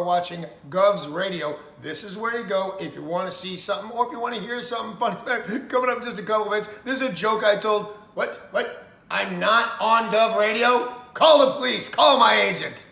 watching Gov's Radio. This is where you go if you want to see something or if you want to hear something funny. Coming up in just a couple minutes. This is a joke I told. What? I'm not on Gov Radio? Call the police. Call my agent.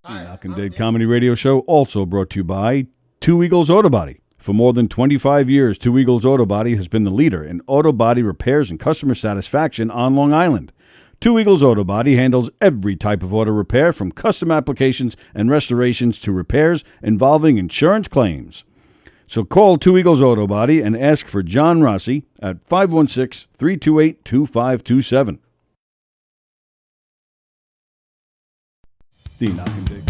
The Knockem Day Comedy Radio Show also brought to you by Two Eagles Auto Body. For more than 25 years, Two Eagles Auto Body has been the leader in auto body repairs and customer satisfaction on Long Island. Two Eagles Auto Body handles every type of auto repair, from custom applications and restorations to repairs involving insurance claims. So call Two Eagles Auto Body and ask for John Rossi at 516-328-2527. The Knockem Day.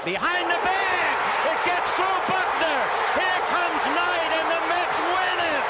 Behind the bag, it gets through Buckner. Here comes Knight, and the Mets win it.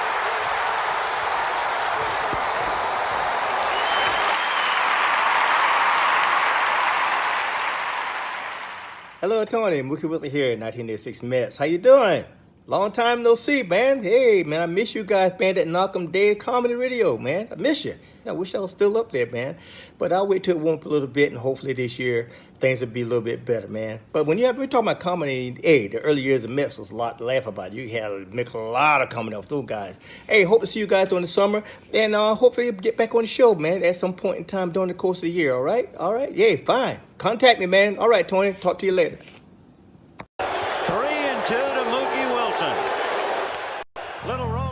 Hello, Tony. Mookie Wilson here, 1986 Mets. How you doing? Long time no see, man. Hey, man, I miss you guys, man, at Knockem Day Comedy Radio, man. I miss you. I wish I was still up there, man. But I'll wait till it warm up a little bit, and hopefully this year things will be a little bit better, man. But when we're talking about comedy, hey, the early years of Mets was a lot to laugh about. You had to make a lot of comedy off those guys. Hey, hope to see you guys during the summer, and hopefully get back on the show, man, at some point in time during the course of the year, all right? All right? Yeah, fine. Contact me, man. All right, Tony. Talk to you later. 3-2 to Mookie Wilson. Little roller.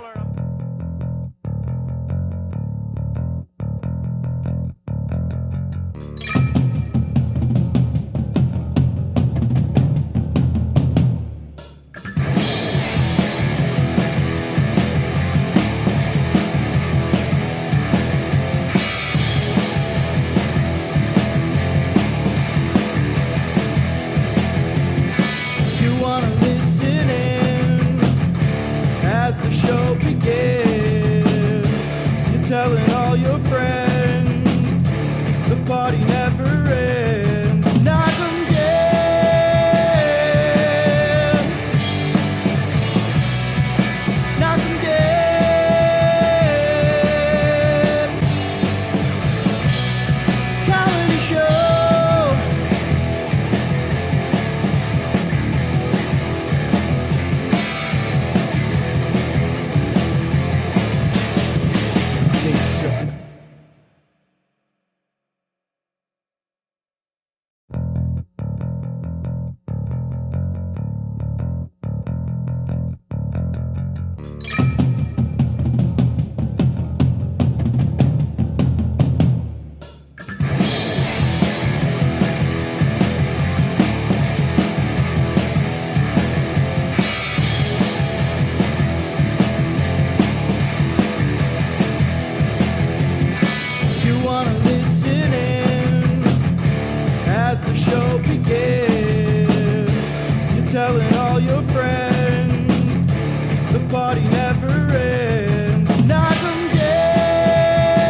party never ends. Knockem dead.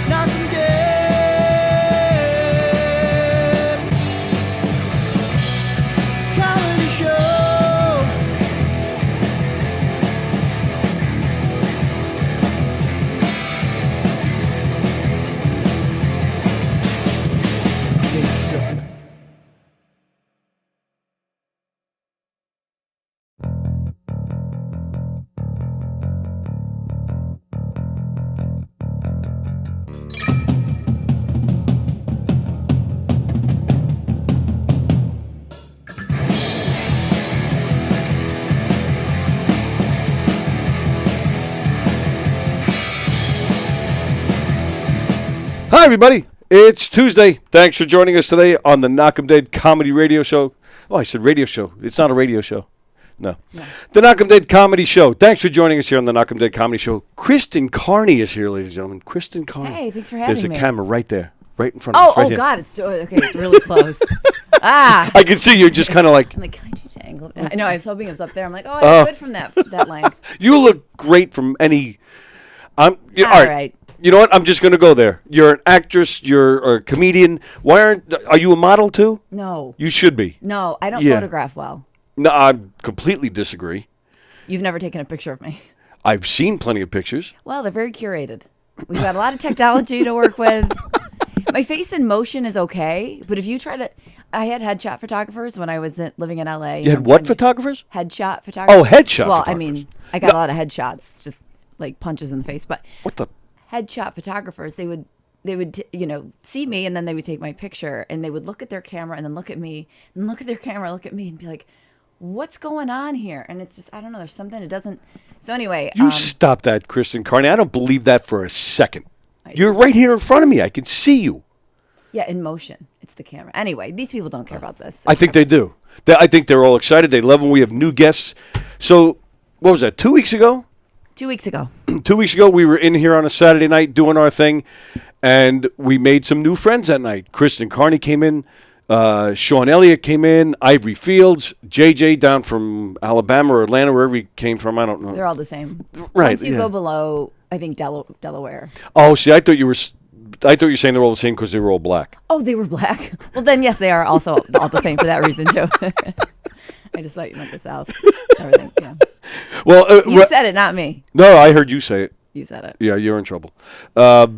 Knockem dead. Comedy show. They suck. Hi, everybody. It's Tuesday. Thanks for joining us today on the Knockem Dead Comedy Radio Show. Oh, I said radio show. It's not a radio show. No. The Knockem Dead Comedy Show. Thanks for joining us here on the Knockem Dead Comedy Show. Kristen Conroy is here, ladies and gentlemen. Kristen Conroy. Hey, thanks for having There's a me. camera right there, right in front of us. Right here. God, it's okay. It's really close. I can see you're just kind of like, I'm like, can I change the angle? I know. I was hoping it was up there. I'm like, I'm good from that length. you look great from any. All right. You know what? I'm just going to go there. You're an actress. You're a comedian. Are you a model too? No. You should be. No, I don't Yeah. photograph well. No, I completely disagree. You've never taken a picture of me. I've seen plenty of pictures. Well, they're very curated. We've got a lot of technology to work with. My face in motion is okay, but if you try to, I had headshot photographers when I was living in LA. You had what photographers? Headshot photographers. Oh, headshot Well, photographers. I mean, I got a lot of headshots, just like punches in the face, but What the? headshot photographers, they would see me, and then they would take my picture, and they would look at their camera and then look at me and look at their camera, look at me, and be like, what's going on here? And it's just, I don't know, there's something it doesn't. So anyway, You stop that, Kristen Conroy. I don't believe that for a second. You're right here in front of me. I can see you. yeah, in motion, it's the camera. Anyway, these people don't care about this. I think they do. I think they're all excited. They love when we have new guests. So, what was that, 2 weeks ago? 2 weeks ago. 2 weeks ago, we were in here on a Saturday night doing our thing, and we made some new friends that night. Kristen Conroy came in. Sean Elliott came in. Ivory Fields. JJ down from Alabama or Atlanta, wherever he came from. I don't know. They're all the same. Right, Once you yeah. go below, I think Delaware. Oh, see, I thought you were saying they're all the same because they were all black. Oh, they were black. Well, then yes, they are also all the same for that reason, Joe. I just thought you meant the South. Everything. Yeah. Well, You said it, not me. No, I heard you say it. You said it. Yeah, you're in trouble. Where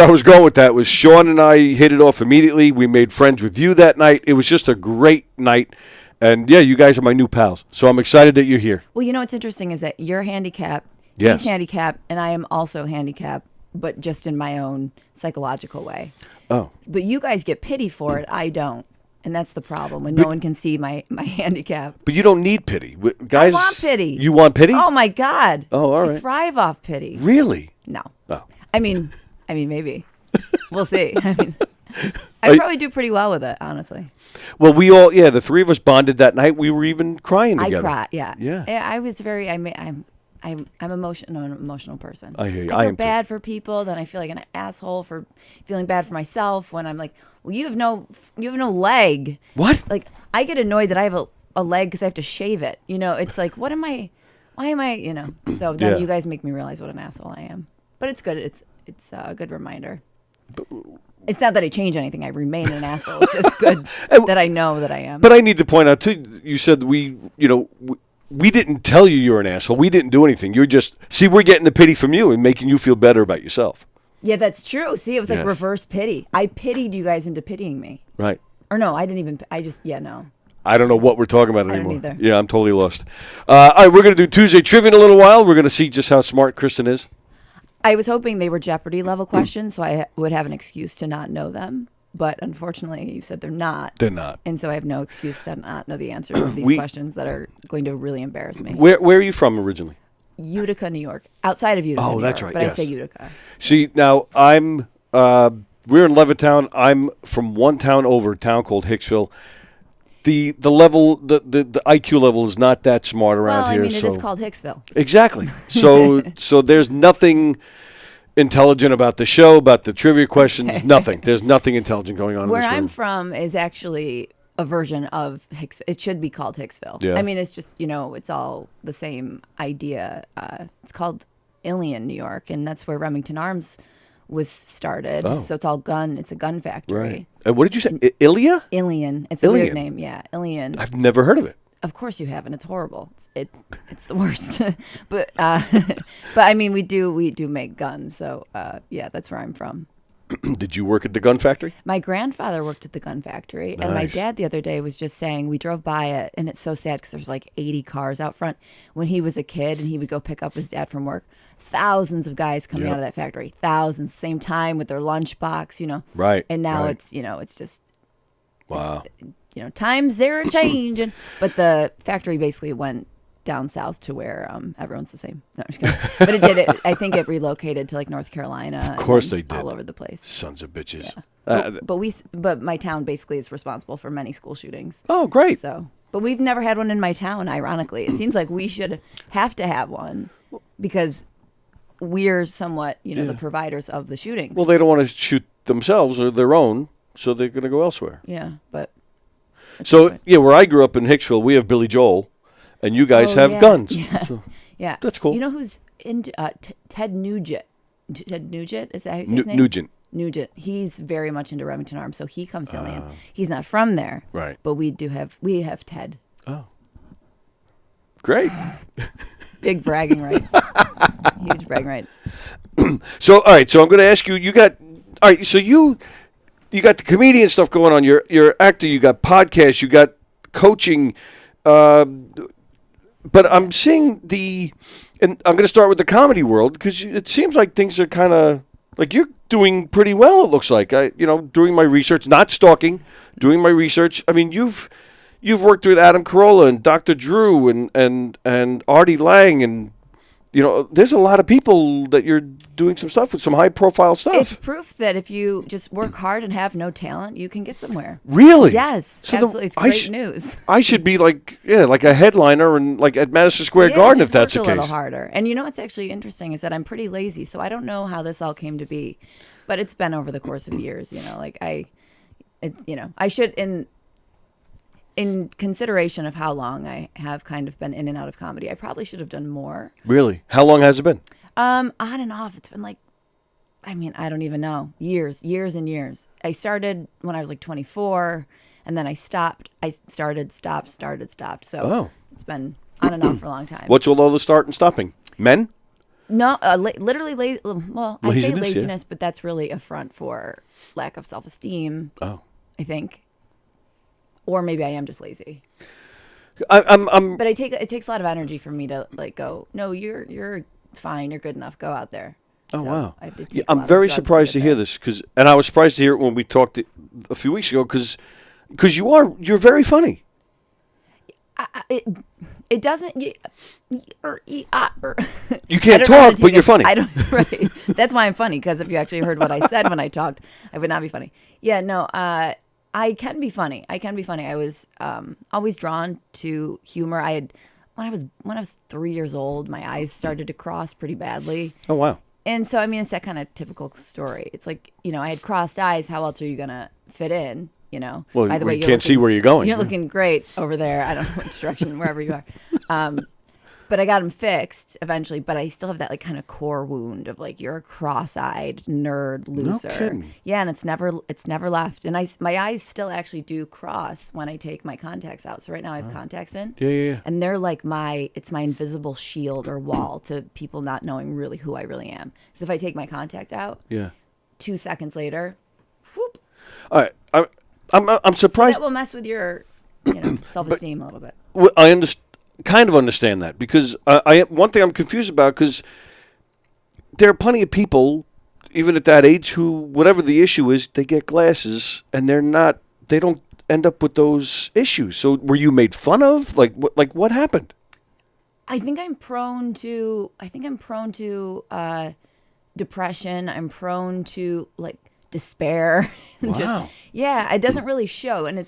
I was going with that was Sean and I hit it off immediately. We made friends with you that night. It was just a great night. And yeah, you guys are my new pals. So I'm excited that you're here. Well, you know what's interesting is that you're handicapped, Yes. he's handicapped, and I am also handicapped, but just in my own psychological way. Oh. But you guys get pity for it. I don't. And that's the problem when no one can see my handicap. But you don't need pity. Guys, I want pity. You want pity? Oh, my God. Oh, all I right. thrive off pity. Really? No. Oh. I mean, maybe. We'll see. I probably do pretty well with it, honestly. Well, the three of us bonded that night. We were even crying together. I cry, yeah. Yeah. I was very, I'm an emotional person. I hear you. I I feel am too. bad for people, then I feel like an asshole for feeling bad for myself when I'm like, well, you have no leg. What? Like, I get annoyed that I have a leg because I have to shave it. You know, it's like, why am I, so then Yeah. you guys make me realize what an asshole I am. But it's good. It's a good reminder. It's not that I change anything. I remain an asshole. It's just good that I know that I am. But I need to point out, too, you said we didn't tell you you're an asshole. We didn't do anything. We're getting the pity from you and making you feel better about yourself. Yeah, that's true. See, it was like Yes. reverse pity. I pitied you guys into pitying me. Right. Or no, I didn't even, no. I don't know what we're talking about I don't anymore. either. Yeah, I'm totally lost. All right, we're going to do Tuesday Trivia in a little while. We're going to see just how smart Kristen is. I was hoping they were Jeopardy level questions, so I would have an excuse to not know them. But unfortunately, you said they're not. They're not. And so I have no excuse to not know the answers to these questions that are going to really embarrass me. Where are you from originally? Utica, New York. Outside of Utica, Oh, New that's York, right, But yes. I say Utica. See, now we're in Levittown. I'm from one town over, a town called Hicksville. The level, the IQ level is not that smart around Well, I here. mean, so it is called Hicksville. exactly. So there's nothing intelligent about the show, about the trivia questions. Nothing. There's nothing intelligent going on Where in this room. I'm from is actually a version of Hicks. It should be called Hicksville. Yeah. I mean, it's just, it's all the same idea. It's called Ilion, New York, and that's where Remington Arms was started. Oh. So it's a gun factory. Right. And what did you say? Ilion? Ilion. It's a Ilion. weird name. Yeah, Ilion. I've never heard of it. Of course you haven't. It's horrible. It's the worst. but I mean, we do make guns. So yeah, that's where I'm from. Did you work at the gun factory? My grandfather worked at the gun factory, and my Nice. dad the other day was just saying, we drove by it, and it's so sad because there's like 80 cars out front. When he was a kid and he would go pick up his dad from work, thousands of guys coming Yep. out of that factory, thousands, same time with their lunchbox, Right. And now right. it's just, Wow. times they're changing. But the factory basically went down south to where everyone's the same. No, I'm just kidding. But it did. I think it relocated to like North Carolina. Of course and they did. all over the place. Sons of bitches. But my town basically is responsible for many school shootings. Oh, great. So, but we've never had one in my town. Ironically, it seems like we should have to have one because we're somewhat, the providers of the shootings. Well, they don't want to shoot themselves or their own, so they're going to go elsewhere. Yeah, but So, yeah, where I grew up in Hicksville, we have Billy Joel, and you guys have yeah, guns. Yeah, So, yeah, that's cool. You know who's in Ted Nugent? Ted Nugent, is that how you say his name? Nugent. Nugent. He's very much into Remington Arms, so he comes to Ilion. He's not from there, Right. But we have Ted. Oh. Great. Big bragging rights. Huge bragging rights. So, all right, so I'm going to ask you, so you got the comedian stuff going on, you're actor, you got podcasts, you got coaching, but I'm seeing and I'm going to start with the comedy world, because it seems like things are kind of, like you're doing pretty well, it looks like. Doing my research, not stalking, doing my research. I mean, you've worked with Adam Carolla and Dr. Drew and Artie Lang, and there's a lot of people that you're doing some stuff with, some high profile stuff. It's proof that if you just work hard and have no talent, you can get somewhere. Really? Yes, So absolutely. It's great news. I should be like a headliner and like at Madison Square Garden if that's the work a little case. harder. And what's actually interesting is that I'm pretty lazy, so I don't know how this all came to be, but it's been over the course of years. I should in consideration of how long I have kind of been in and out of comedy, I probably should have done more. Really? How long has it been? On and off. It's been like, I don't even know. Years and years. I started when I was like 24, and then I stopped. I started, stopped. So it's been on and off for a long time. What's all the start and stopping? Men? No, literally, well, I say Laziness, laziness, but that's really a front for lack of self-esteem, Oh. I think. Or maybe I am just lazy. I'm But it takes a lot of energy for me to like go, no, you're fine, you're good enough, go out there. Oh, So wow. I did take Yeah, a lot I'm of very drugs surprised to get hear there. this, and I was surprised to hear it when we talked a few weeks ago, because you're very funny. It doesn't. You You I can't don't know how talk, to but take you're it. funny. I don't. Right. That's why I'm funny, because if you actually heard what I said when I talked, I would not be funny. Yeah. No. I can be funny. I was always drawn to humor. When I was 3 years old, my eyes started to cross pretty badly. Oh, wow. And so, it's that kind of typical story. It's like, I had crossed eyes. How else are you going to fit in? Well, Either way, you you're can't see looking- where you're going. You're looking great over there. I don't know which direction, wherever you are. But I got them fixed eventually. But I still have that like kind of core wound of like, you're a cross-eyed nerd loser. kidding. Yeah, and it's never left. And my eyes still actually do cross when I take my contacts out. So right now I have contacts in. Yeah. And they're like it's my invisible shield or wall to people not knowing really who I really am. Because if I take my contact out, Yeah. 2 seconds later, whoop, All right. I'm so surprised. that will mess with your self-esteem a little bit. Well, I kind of understand that, because one thing I'm confused about, because there are plenty of people, even at that age, who, whatever the issue is, they get glasses and they don't end up with those issues. So were you made fun of? Like what happened? I think I'm prone to depression. I'm prone to like despair. Wow. It doesn't really show, and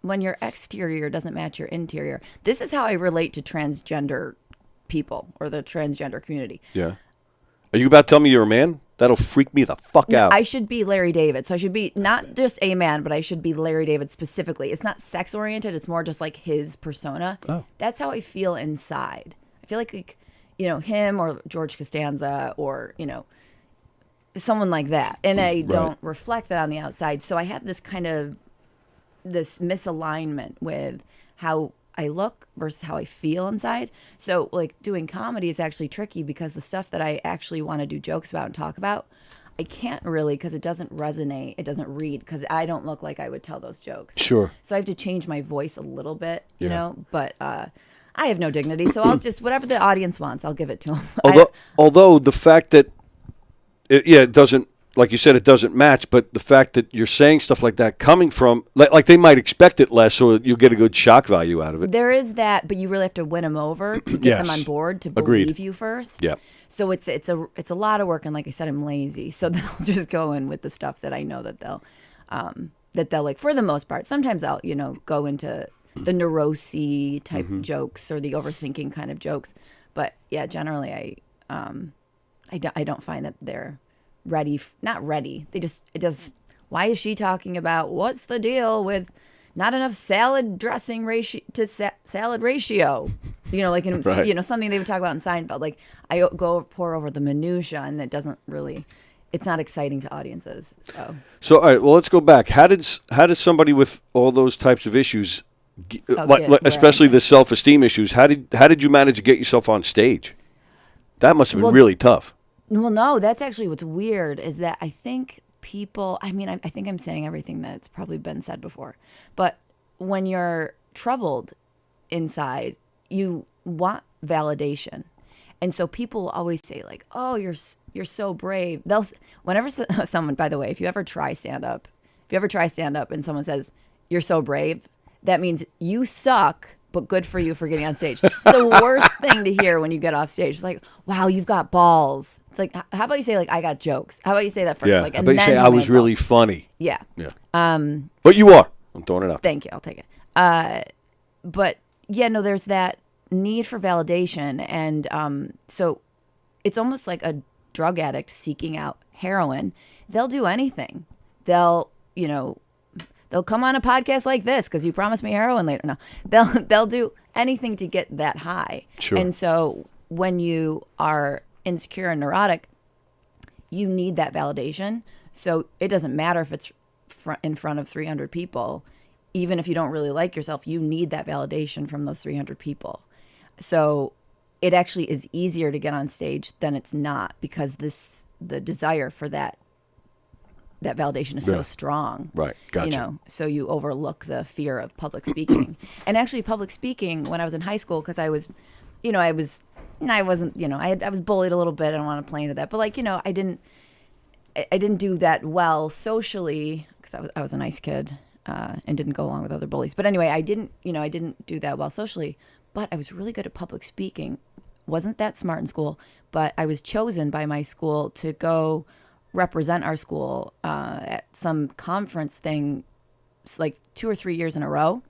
when your exterior doesn't match your interior. This is how I relate to transgender people or the transgender community. Yeah. Are you about to tell me you're a man? That'll freak me the fuck out. I should be Larry David. So I should be not just a man, but I should be Larry David specifically. It's not sex oriented. It's more just like his persona. Oh. That's how I feel inside. I feel like him or George Costanza or, someone like that. And I don't reflect that on the outside. So I have this kind of this misalignment with how I look versus how I feel inside. So like doing comedy is actually tricky because the stuff that I actually want to do jokes about and talk about, I can't really because it doesn't resonate. It doesn't read because I don't look like I would tell those jokes. Sure. So I have to change my voice a little bit, you know, but I have no dignity. So I'll just, whatever the audience wants, I'll give it to them. Although the fact that, it doesn't, like you said, it doesn't match, but the fact that you're saying stuff like that coming from, like they might expect it less, so you'll get a good shock value out of it. There is that, but you really have to win them over to get them on board to believe you first. Yeah. So it's a lot of work, and like I said, I'm lazy, so then I'll just go in with the stuff that I know that they'll like for the most part. Sometimes I'll go into the neurosy type jokes or the overthinking kind of jokes, but yeah, generally I don't find that they're not ready. Why is she talking about what's the deal with not enough salad dressing ratio to salad ratio? Like in, something they would talk about in Seinfeld. Like I pour over the minutia, and that doesn't really, it's not exciting to audiences. So all right, well, let's go back. How did somebody with all those types of issues, especially the self-esteem issues, how did you manage to get yourself on stage? That must have been really tough. Well, no, that's actually what's weird is that I think people, I think I'm saying everything that's probably been said before, but when you're troubled inside, you want validation. And so people will always say like, oh, you're so brave. Whenever someone, by the way, if you ever try stand up and someone says, you're so brave, that means you suck, but good for you for getting on stage. It's the worst thing to hear when you get off stage. It's like, wow, you've got balls. It's like, how about you say like, I got jokes? How about you say that first? Yeah. Like, How about you say I was really funny? Yeah. Yeah. But you are. I'm throwing it out. Thank you. I'll take it. But yeah, no, there's that need for validation, and so it's almost like a drug addict seeking out heroin. They'll do anything. They'll come on a podcast like this because you promised me heroin later. No, they'll do anything to get that high. Sure. And so when you are insecure and neurotic, you need that validation. So it doesn't matter if it's in front of 300 people. Even if you don't really like yourself, you need that validation from those 300 people. So it actually is easier to get on stage than it's not because the desire for that validation is so strong. Right. Gotcha. So you overlook the fear of public speaking. And actually public speaking when I was in high school, because I was bullied a little bit. I don't want to play into that, but I didn't do that well socially because I was a nice kid and didn't go along with other bullies. But anyway, I didn't do that well socially, but I was really good at public speaking. Wasn't that smart in school, but I was chosen by my school to go represent our school at some conference thing like 2 or 3 years in a row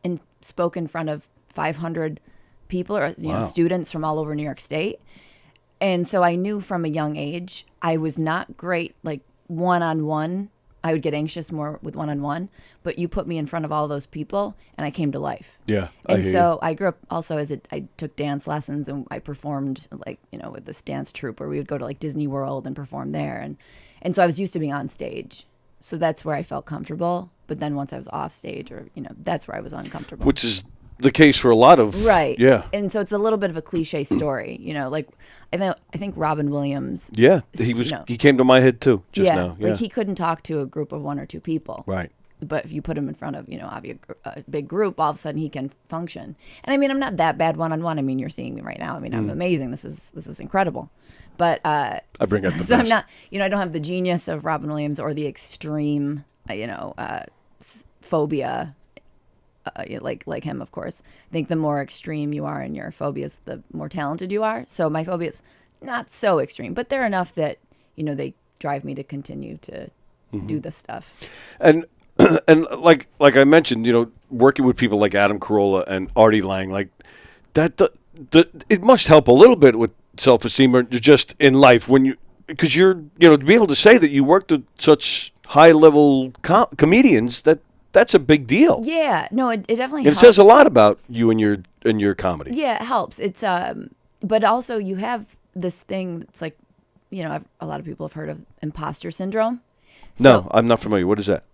and spoke in front of 500 people or students from all over New York State. And so I knew from a young age I was not great like one-on-one. I would get anxious more with one-on-one, but you put me in front of all those people and I came to life. Yeah. And so I grew up also I took dance lessons and I performed with this dance troupe where we would go to like Disney World and perform there. And so I was used to being on stage. So that's where I felt comfortable. But then once I was off stage that's where I was uncomfortable. Which is the case for a lot of. Right. Yeah. And so it's a little bit of a cliche story, like I think Robin Williams. Yeah. He came to my head too just now. Yeah. Like he couldn't talk to a group of 1 or 2 people. Right. But if you put him in front of, a big group, all of a sudden he can function. And I'm not that bad one-on-one. You're seeing me right now. I'm amazing. This is incredible. But I bring up the so best. I'm not, I don't have the genius of Robin Williams or the extreme, phobia, like him, of course. I think the more extreme you are in your phobias, the more talented you are. So my phobia is not so extreme, but they're enough that, they drive me to continue to do this stuff. And like I mentioned, working with people like Adam Carolla and Artie Lang, like that, it must help a little bit with self-esteem or just in life when because you're, to be able to say that you worked with such high-level comedians, that's a big deal. Yeah, no, it definitely And helps. it says a lot about you and your comedy. Yeah, it helps. It's but also you have this thing that's like, a lot of people have heard of imposter syndrome. No, I'm not familiar. What is that?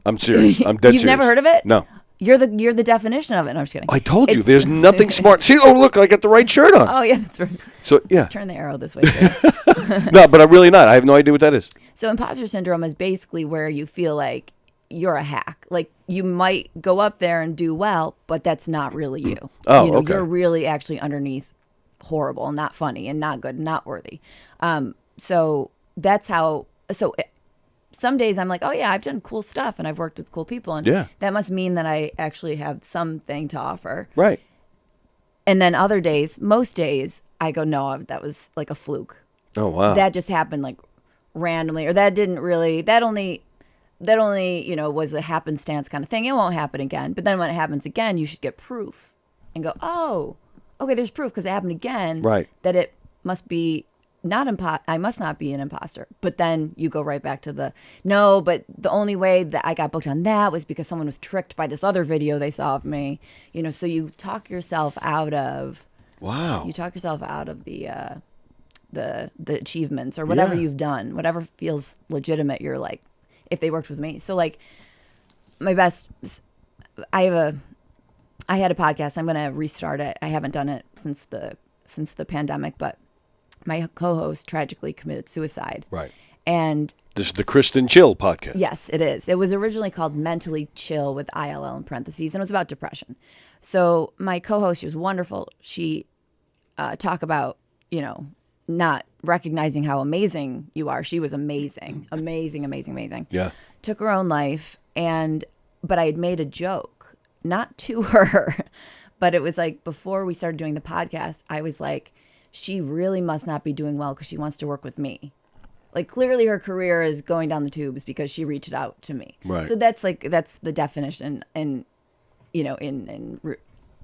I'm serious. I'm dead serious. You've never heard of it? No. You're the definition of it. No, I'm just kidding. I told you, It's- there's nothing smart. See, oh, look, I got the right shirt on. Oh, yeah, that's right. So, yeah. Turn the arrow this way. Too. No, but I'm really not. I have no idea what that is. So imposter syndrome is basically where you feel like you're a hack. Like you might go up there and do well, but that's not really you. Oh, okay. You're really actually underneath horrible and not funny and not good and not worthy. So that's how. So some days I'm like, oh yeah, I've done cool stuff and I've worked with cool people, and Yeah. that must mean that I actually have something to offer. Right. And then other days, most days, I go, no, that was like a fluke. Oh, wow. That just happened like randomly, or that didn't really. That only was a happenstance kind of thing. It won't happen again. But then when it happens again, you should get proof and go, oh, okay, there's proof because it happened again. Right. That it must be I must not be an imposter. But then you go right back to no, but the only way that I got booked on that was because someone was tricked by this other video they saw of me. So you talk yourself out of. Wow. You talk yourself out of the achievements or whatever you've done, whatever feels legitimate. You're like, if they worked with me. So like I had a podcast. I'm going to restart it. I haven't done it since the pandemic, but my co-host tragically committed suicide. Right. And this is the Kristen Chill podcast. yes, it is. It was originally called Mentally Chill with ILL in parentheses, and it was about depression. So my co-host, she was wonderful. She talk about, not recognizing how amazing you are. She was amazing, amazing, amazing, amazing. Yeah. Took her own life, but I had made a joke, not to her, but it was like before we started doing the podcast, I was like, she really must not be doing well because she wants to work with me. Like clearly her career is going down the tubes because she reached out to me. Right. So that's the definition in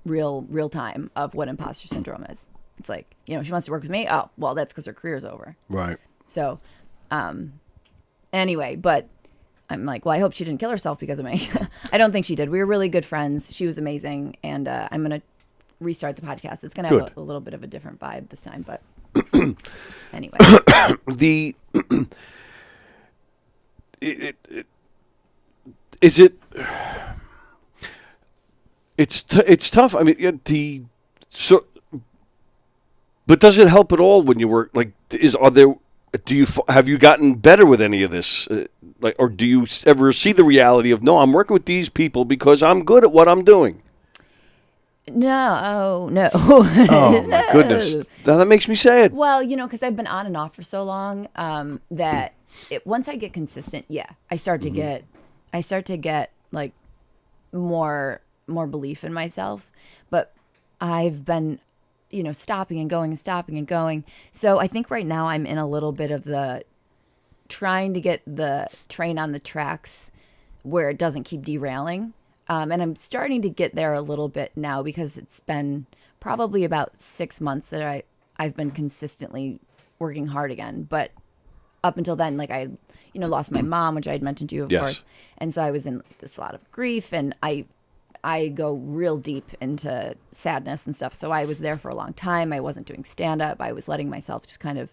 real time of what imposter syndrome is. It's like, she wants to work with me. Oh, well, that's because her career's over. Right. So, anyway, but I'm like, well, I hope she didn't kill herself because of me. I don't think she did. We were really good friends. She was amazing. And I'm going to restart the podcast. It's going to have a little bit of a different vibe this time, but anyway. It's tough. I mean, but does it help at all when you work? Like, have you gotten better with any of this? Or do you ever see the reality of, no, I'm working with these people because I'm good at what I'm doing? No. Oh, my goodness. Now that makes me sad. Well, because I've been on and off for so long that once I get consistent, I start to get like more belief in myself. But I've been, stopping and going and stopping and going. So I think right now I'm in a little bit of the trying to get the train on the tracks where it doesn't keep derailing. And I'm starting to get there a little bit now because it's been probably about 6 months that I've been consistently working hard again. But up until then, like I, lost my mom, which I had mentioned to you, of course. And so I was in a lot of grief, and I go real deep into sadness and stuff. So I was there for a long time. I wasn't doing stand-up. I was letting myself just kind of,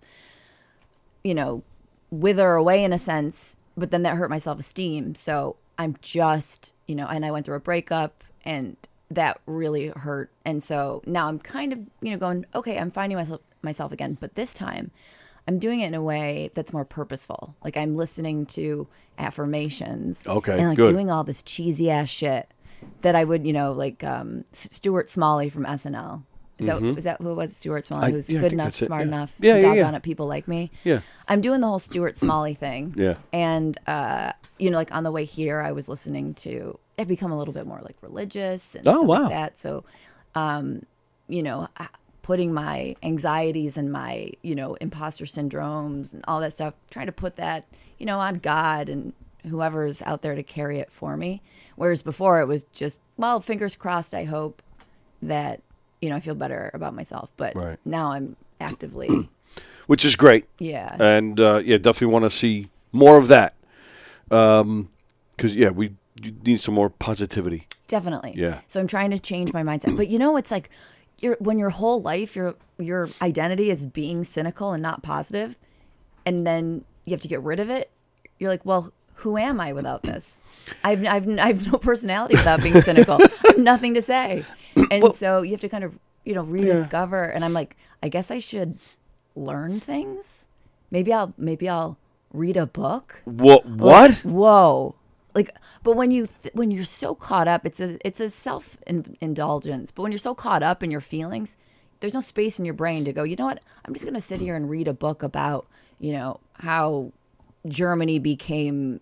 wither away in a sense. But then that hurt my self-esteem. So I'm just, and I went through a breakup, and that really hurt. And so now I'm kind of, going, okay, I'm finding myself again. But this time I'm doing it in a way that's more purposeful. Like I'm listening to affirmations. Okay, and like good. doing all this cheesy ass shit that I would, like Stuart Smalley from SNL. Is that who it was? Stuart Smalley, who's good enough, smart enough, doggone it, people like me. Yeah. I'm doing the whole Stuart Smalley thing. Yeah. And, like on the way here, I was listening to, I've become a little bit more like religious and stuff like that. So, putting my anxieties and my, imposter syndromes and all that stuff, trying to put that, on God and whoever's out there to carry it for me. Whereas before it was just, well, fingers crossed, I hope that, I feel better about myself. But now I'm actively which is great. Yeah. And definitely want to see more of that. Because you need some more positivity. Definitely. Yeah. So I'm trying to change my mindset. But it's like when your whole life your identity is being cynical and not positive, and then you have to get rid of it. You're like, well, who am I without this? I have no personality without being cynical. I have nothing to say. And so you have to kind of rediscover. And I'm like, I guess I should learn things. Maybe I'll read a book. What? Whoa. Like, but when you're so caught up, it's a self indulgence. But when you're so caught up in your feelings, there's no space in your brain to go, you know what? I'm just going to sit here and read a book about, how Germany became,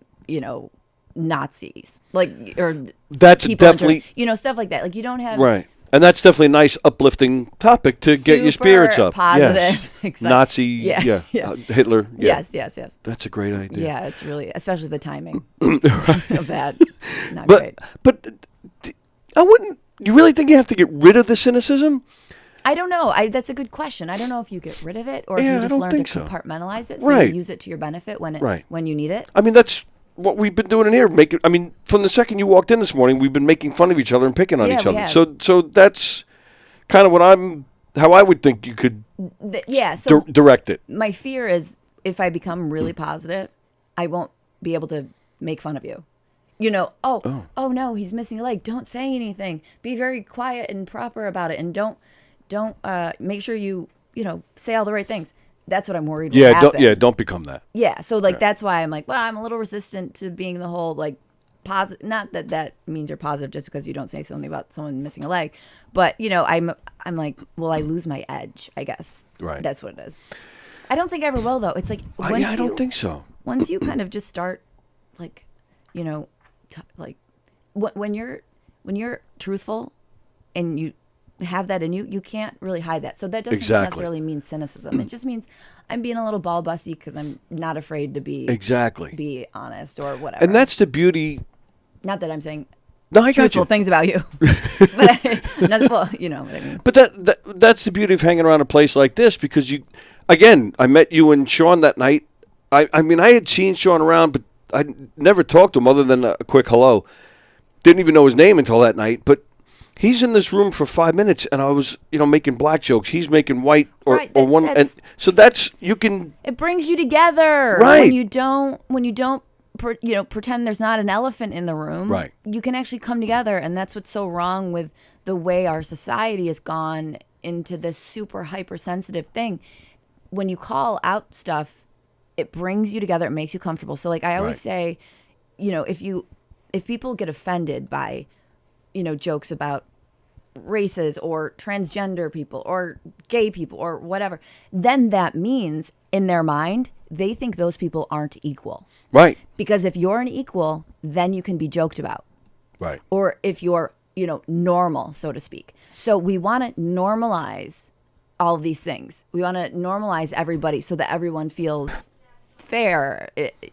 Nazis. Like, or that's definitely, stuff like that. Like, you don't have. Right. And that's definitely a nice uplifting topic to get your spirits up. Positive. Yes. Exactly. Nazi. Yeah. Hitler. Yeah. Yes. That's a great idea. Yeah, it's really, especially the timing. Bad. Not But great. but I wouldn't. You really think you have to get rid of the cynicism? I don't know. That's a good question. I don't know if you get rid of it or if Yeah, you I just don't learn to think so. compartmentalize it so Right. you use it to your benefit when Right. when you need it. I mean, that's what we've been doing in here. From the second you walked in this morning, we've been making fun of each other and picking on Yeah, each we other. have. So that's kind of how I would think you could So direct it. my fear is if I become really positive, I won't be able to make fun of you. Oh no, he's missing a leg. Don't say anything. Be very quiet and proper about it, and don't make sure you say all the right things. That's what I'm worried will happen. Don't become that. Yeah, so that's why I'm like, well, I'm a little resistant to being the whole like positive. Not that means you're positive just because you don't say something about someone missing a leg, but I'm like, will I lose my edge? I guess. Right. That's what it is. I don't think I ever will though. It's like I don't think so. Once you kind of just start, like, when you're truthful, and you have that in you, you can't really hide that. So that doesn't necessarily mean cynicism. It just means I'm being a little ball bussy because I'm not afraid to be be honest or whatever. And that's the beauty. Not that I'm saying I got truthful you. things about you, but you know what I mean. But that's the beauty of hanging around a place like this, because I met you and Sean that night. I had seen Sean around, but I never talked to him other than a quick hello. Didn't even know his name until that night, but he's in this room for 5 minutes, and I was, making black jokes. He's making white and so you can. It brings you together, right? When you don't, pretend there's not an elephant in the room. Right. You can actually come together, and that's what's so wrong with the way our society has gone into this super hypersensitive thing. When you call out stuff, it brings you together. It makes you comfortable. So, like I always say, if people get offended by jokes about races or transgender people or gay people or whatever, then that means in their mind, they think those people aren't equal. Right. Because if you're an equal, then you can be joked about. Right. Or if you're, normal, so to speak. So we want to normalize all of these things. We want to normalize everybody so that everyone feels fair,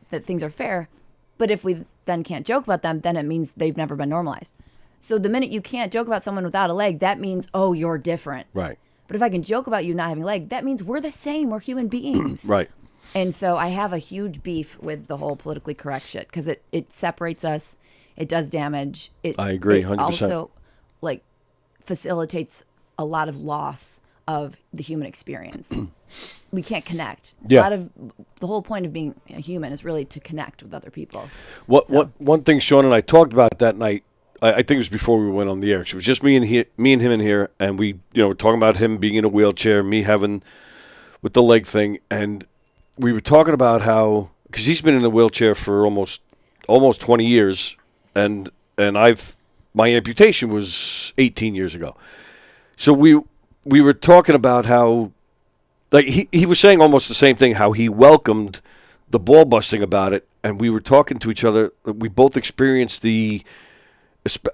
that things are fair. But if we then can't joke about them, then it means they've never been normalized. So the minute you can't joke about someone without a leg, that means, oh, you're different. Right. But if I can joke about you not having a leg, that means we're the same. We're human beings. Right. And so I have a huge beef with the whole politically correct shit because it separates us. It does damage. I agree, 100%. It also, facilitates a lot of loss of the human experience. We can't connect. Yeah. The whole point of being a human is really to connect with other people. One thing Sean and I talked about that night, I think it was before we went on the air. So it was just me and him in here, and we, were talking about him being in a wheelchair, me having with the leg thing, and we were talking about how, because he's been in a wheelchair for almost 20 years, and my amputation was 18 years ago. So we were talking about how, like he was saying almost the same thing, how he welcomed the ball busting about it, and we were talking to each other. We both experienced and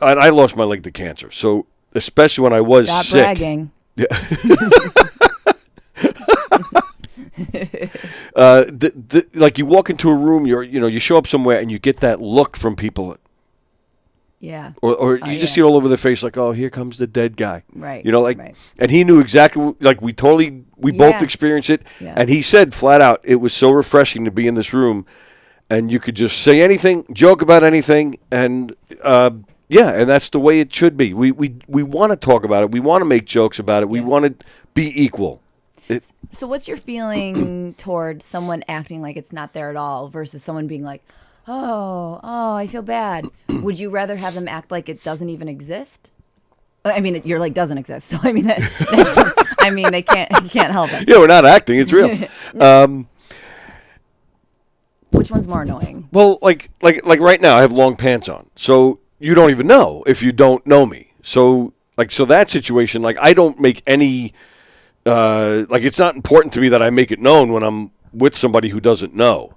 I lost my leg to cancer, so especially when I was Stop sick. bragging. Yeah. Like you walk into a room, you show up somewhere and you get that look from people. Yeah. Or you just see it all over their face, like, oh, here comes the dead guy. Right. You know, like, right. and he knew exactly, like, we both Yeah. experienced it. Yeah. And he said flat out, it was so refreshing to be in this room, and you could just say anything, joke about anything, and yeah, and that's the way it should be. We want to talk about it. We want to make jokes about it. We want to be equal. So what's your feeling toward someone acting like it's not there at all versus someone being like, oh, I feel bad. Would you rather have them act like it doesn't even exist? I mean, you're like doesn't exist. So I mean, I mean, you can't help it. Yeah, we're not acting. It's real. Which one's more annoying? Well, like right now, I have long pants on, so you don't even know if you don't know me. So that situation, like, I don't make any, like, it's not important to me that I make it known when I'm with somebody who doesn't know.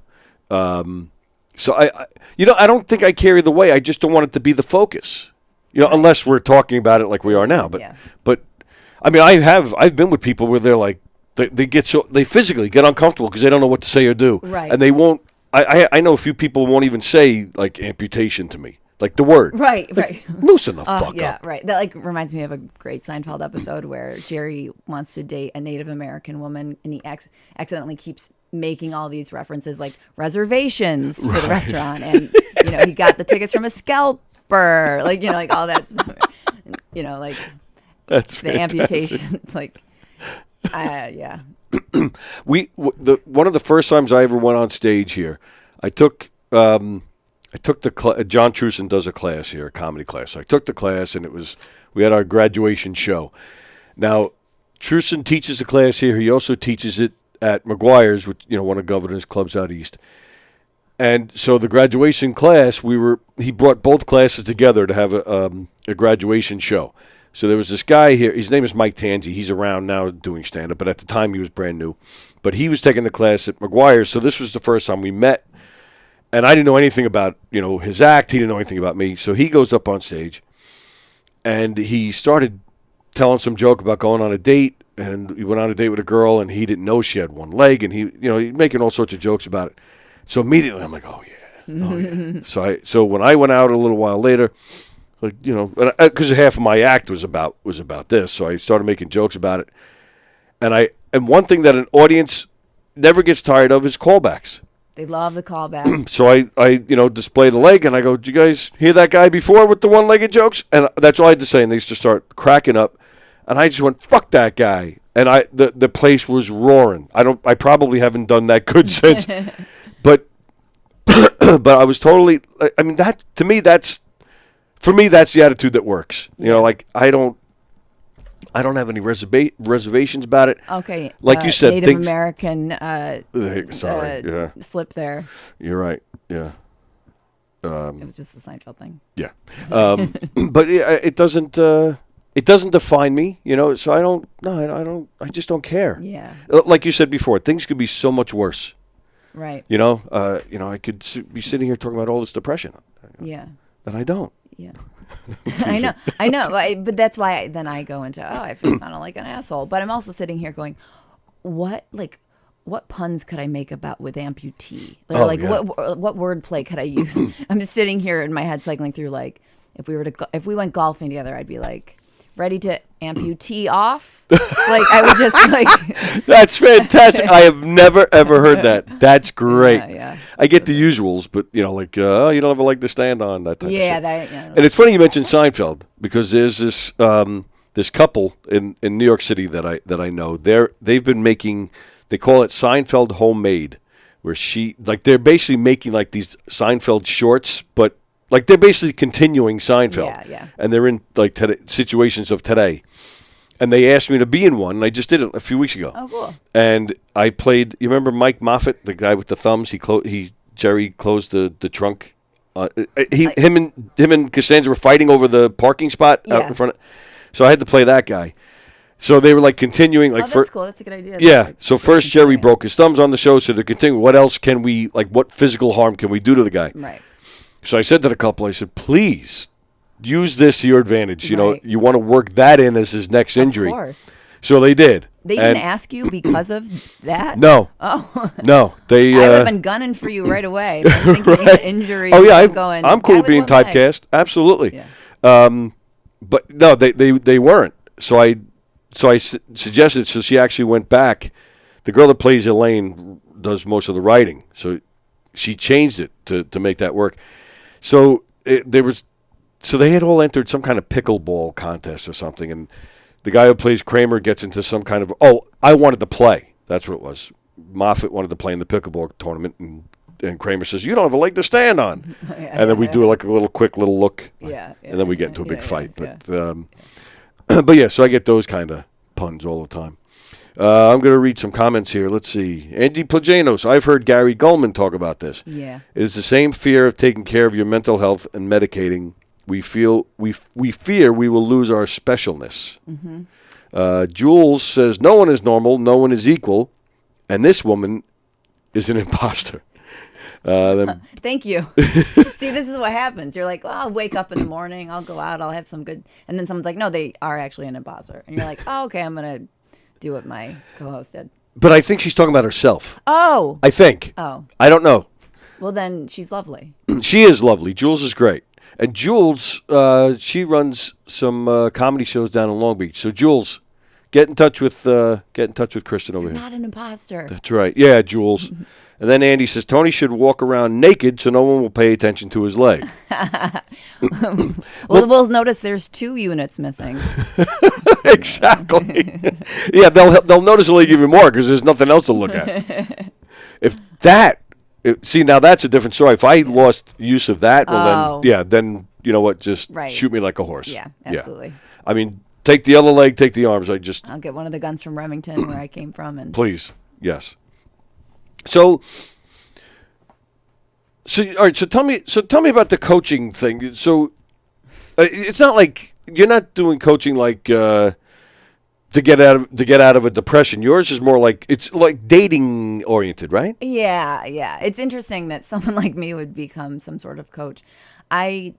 So I don't think I care either way. I just don't want it to be the focus, unless we're talking about it like we are now. But I mean, I've been with people where they're like, they physically get uncomfortable because they don't know what to say or do, right? And they won't. I know a few people won't even say, like, amputation to me, like the word. Right. Loosen the fuck yeah, up. right. That like reminds me of a great Seinfeld episode where Jerry wants to date a Native American woman, and he accidentally keeps making all these references like reservations for the restaurant, and he got the tickets from a scalper, like like all that stuff. Like That's the fantastic. amputation. It's like, yeah. One of the first times I ever went on stage here, I took the John Truson does a class here, a comedy class. So I took the class, and we had our graduation show. Now, Truson teaches the class here. He also teaches it at McGuire's, which one of Governor's clubs out east. And so the graduation class, he brought both classes together to have a graduation show. So there was this guy here. His name is Mike Tanzi. He's around now doing stand-up, but at the time he was brand new. But he was taking the class at McGuire's, so this was the first time we met. And I didn't know anything about, his act. He didn't know anything about me. So he goes up on stage, and he started telling some joke about going on a date. And he went on a date with a girl, and he didn't know she had one leg. And he making all sorts of jokes about it. So immediately I'm like, oh, yeah. So when I went out a little while later, like, because half of my act was about this. So I started making jokes about it. And one thing that an audience never gets tired of is callbacks. They love the callback. So I display the leg, and I go, "Did you guys hear that guy before with the one-legged jokes?" And that's all I had to say, and they just start cracking up. And I just went, "Fuck that guy!" And the place was roaring. I probably haven't done that good since, but I was totally. I mean, that to me, that's the attitude that works. Like I don't have any reservations about it. Okay. Like you said, Native American slip there. You're right. Yeah. It was just the Seinfeld thing. Yeah. But it doesn't define me, so I just don't care. Yeah. Like you said before, things could be so much worse. Right. I could be sitting here talking about all this depression. Yeah. And I don't. Yeah. I know, but that's why then I go into, I feel kind of like an asshole. But I'm also sitting here going, what puns could I make with amputee? What wordplay could I use? I'm just sitting here in my head cycling through, like, if we went golfing together, I'd be like, ready to amputee off? Like, I would just like. That's fantastic. I have never ever heard that. That's great. Yeah. I get the usuals, but you don't have a leg to stand on, that type of shit. Yeah. And it's funny you mentioned Seinfeld, because there's this couple in New York City that I know. They've been making, they call it Seinfeld Homemade, where they're basically making like these Seinfeld shorts, but like they're basically continuing Seinfeld. Yeah. And they're in like situations of today. And they asked me to be in one, and I just did it a few weeks ago. Oh, cool. And I played, you remember Mike Moffat, the guy with the thumbs? Jerry closed the trunk. Him and Costanza were fighting over the parking spot out in front. So I had to play that guy. So they were like continuing. Like, that's cool. That's a good idea. Yeah. So first Jerry broke his thumbs on the show, so they're continuing. What else can we, like, what physical harm can we do to the guy? Right. So I said to the couple, I said, please use this to your advantage. Right. You want to work that in as his next injury. Of course. So they did. They And- didn't ask you because of that? No. Oh. No. They. I would have been gunning for you right away. If I'm thinking of injury. Oh yeah, I'm going. I'm cool guy with being one leg. typecast. Absolutely. Yeah. But no, they weren't. So I suggested. So she actually went back. The girl that plays Elaine does most of the writing. So she changed it to make that work. So they had all entered some kind of pickleball contest or something, and the guy who plays Kramer gets into some kind of I wanted to play. That's what it was. Moffat wanted to play in the pickleball tournament, and Kramer says, "You don't have a leg to stand on." And then we do like a quick little look. Yeah. And then we get into a big fight. Yeah. But yeah, so I get those kind of puns all the time. I'm going to read some comments here. Let's see. Andy Plajanos, I've heard Gary Goldman talk about this. Yeah. It is the same fear of taking care of your mental health and medicating. We fear we will lose our specialness. Mm-hmm. Jules says, no one is normal, no one is equal, and this woman is an imposter. Thank you. See, this is what happens. You're like, I'll wake up in the morning, I'll go out, I'll have some good, and then someone's like, no, they are actually an imposter, and you're like, oh, okay, I'm gonna do what my co-host did. But I think she's talking about herself. Oh. I think. Oh. I don't know. Well, then she's lovely. She is lovely. Jules is great. And Jules, she runs some comedy shows down in Long Beach. So Jules, get in touch with Kristen over You're here. not an imposter. That's right. Yeah, Jules. And then Andy says Tony should walk around naked so no one will pay attention to his leg. Well, we'll notice there's 2 units missing. Exactly. Yeah, they'll notice the leg even more because there's nothing else to look at. See, now that's a different story. If I lost use of that, then you know what? Just shoot me like a horse. Yeah, absolutely. I mean, take the other leg, take the arms. I'll get one of the guns from Remington where I came from, and please, yes. So all right. So tell me about the coaching thing. So it's not like you're not doing coaching like to get out of a depression. Yours is more like it's like dating oriented, right? Yeah. It's interesting that someone like me would become some sort of coach. I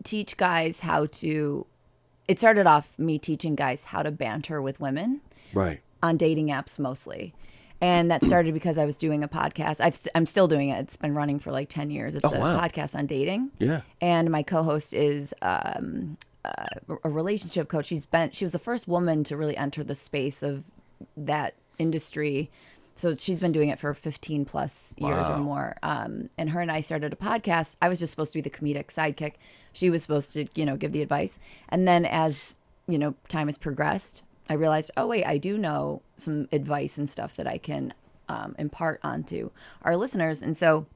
teach guys how to. It started off me teaching guys how to banter with women, right? On dating apps mostly. And that started because I was doing a podcast. I'm still doing it. It's been running for like 10 years. It's a podcast on dating. Yeah. And my co-host is a relationship coach. She was the first woman to really enter the space of that industry. So she's been doing it for 15 plus years or more. And her and I started a podcast. I was just supposed to be the comedic sidekick. She was supposed to, give the advice. And then as, time has progressed, I realized, oh, wait, I do know some advice and stuff that I can impart onto our listeners. And so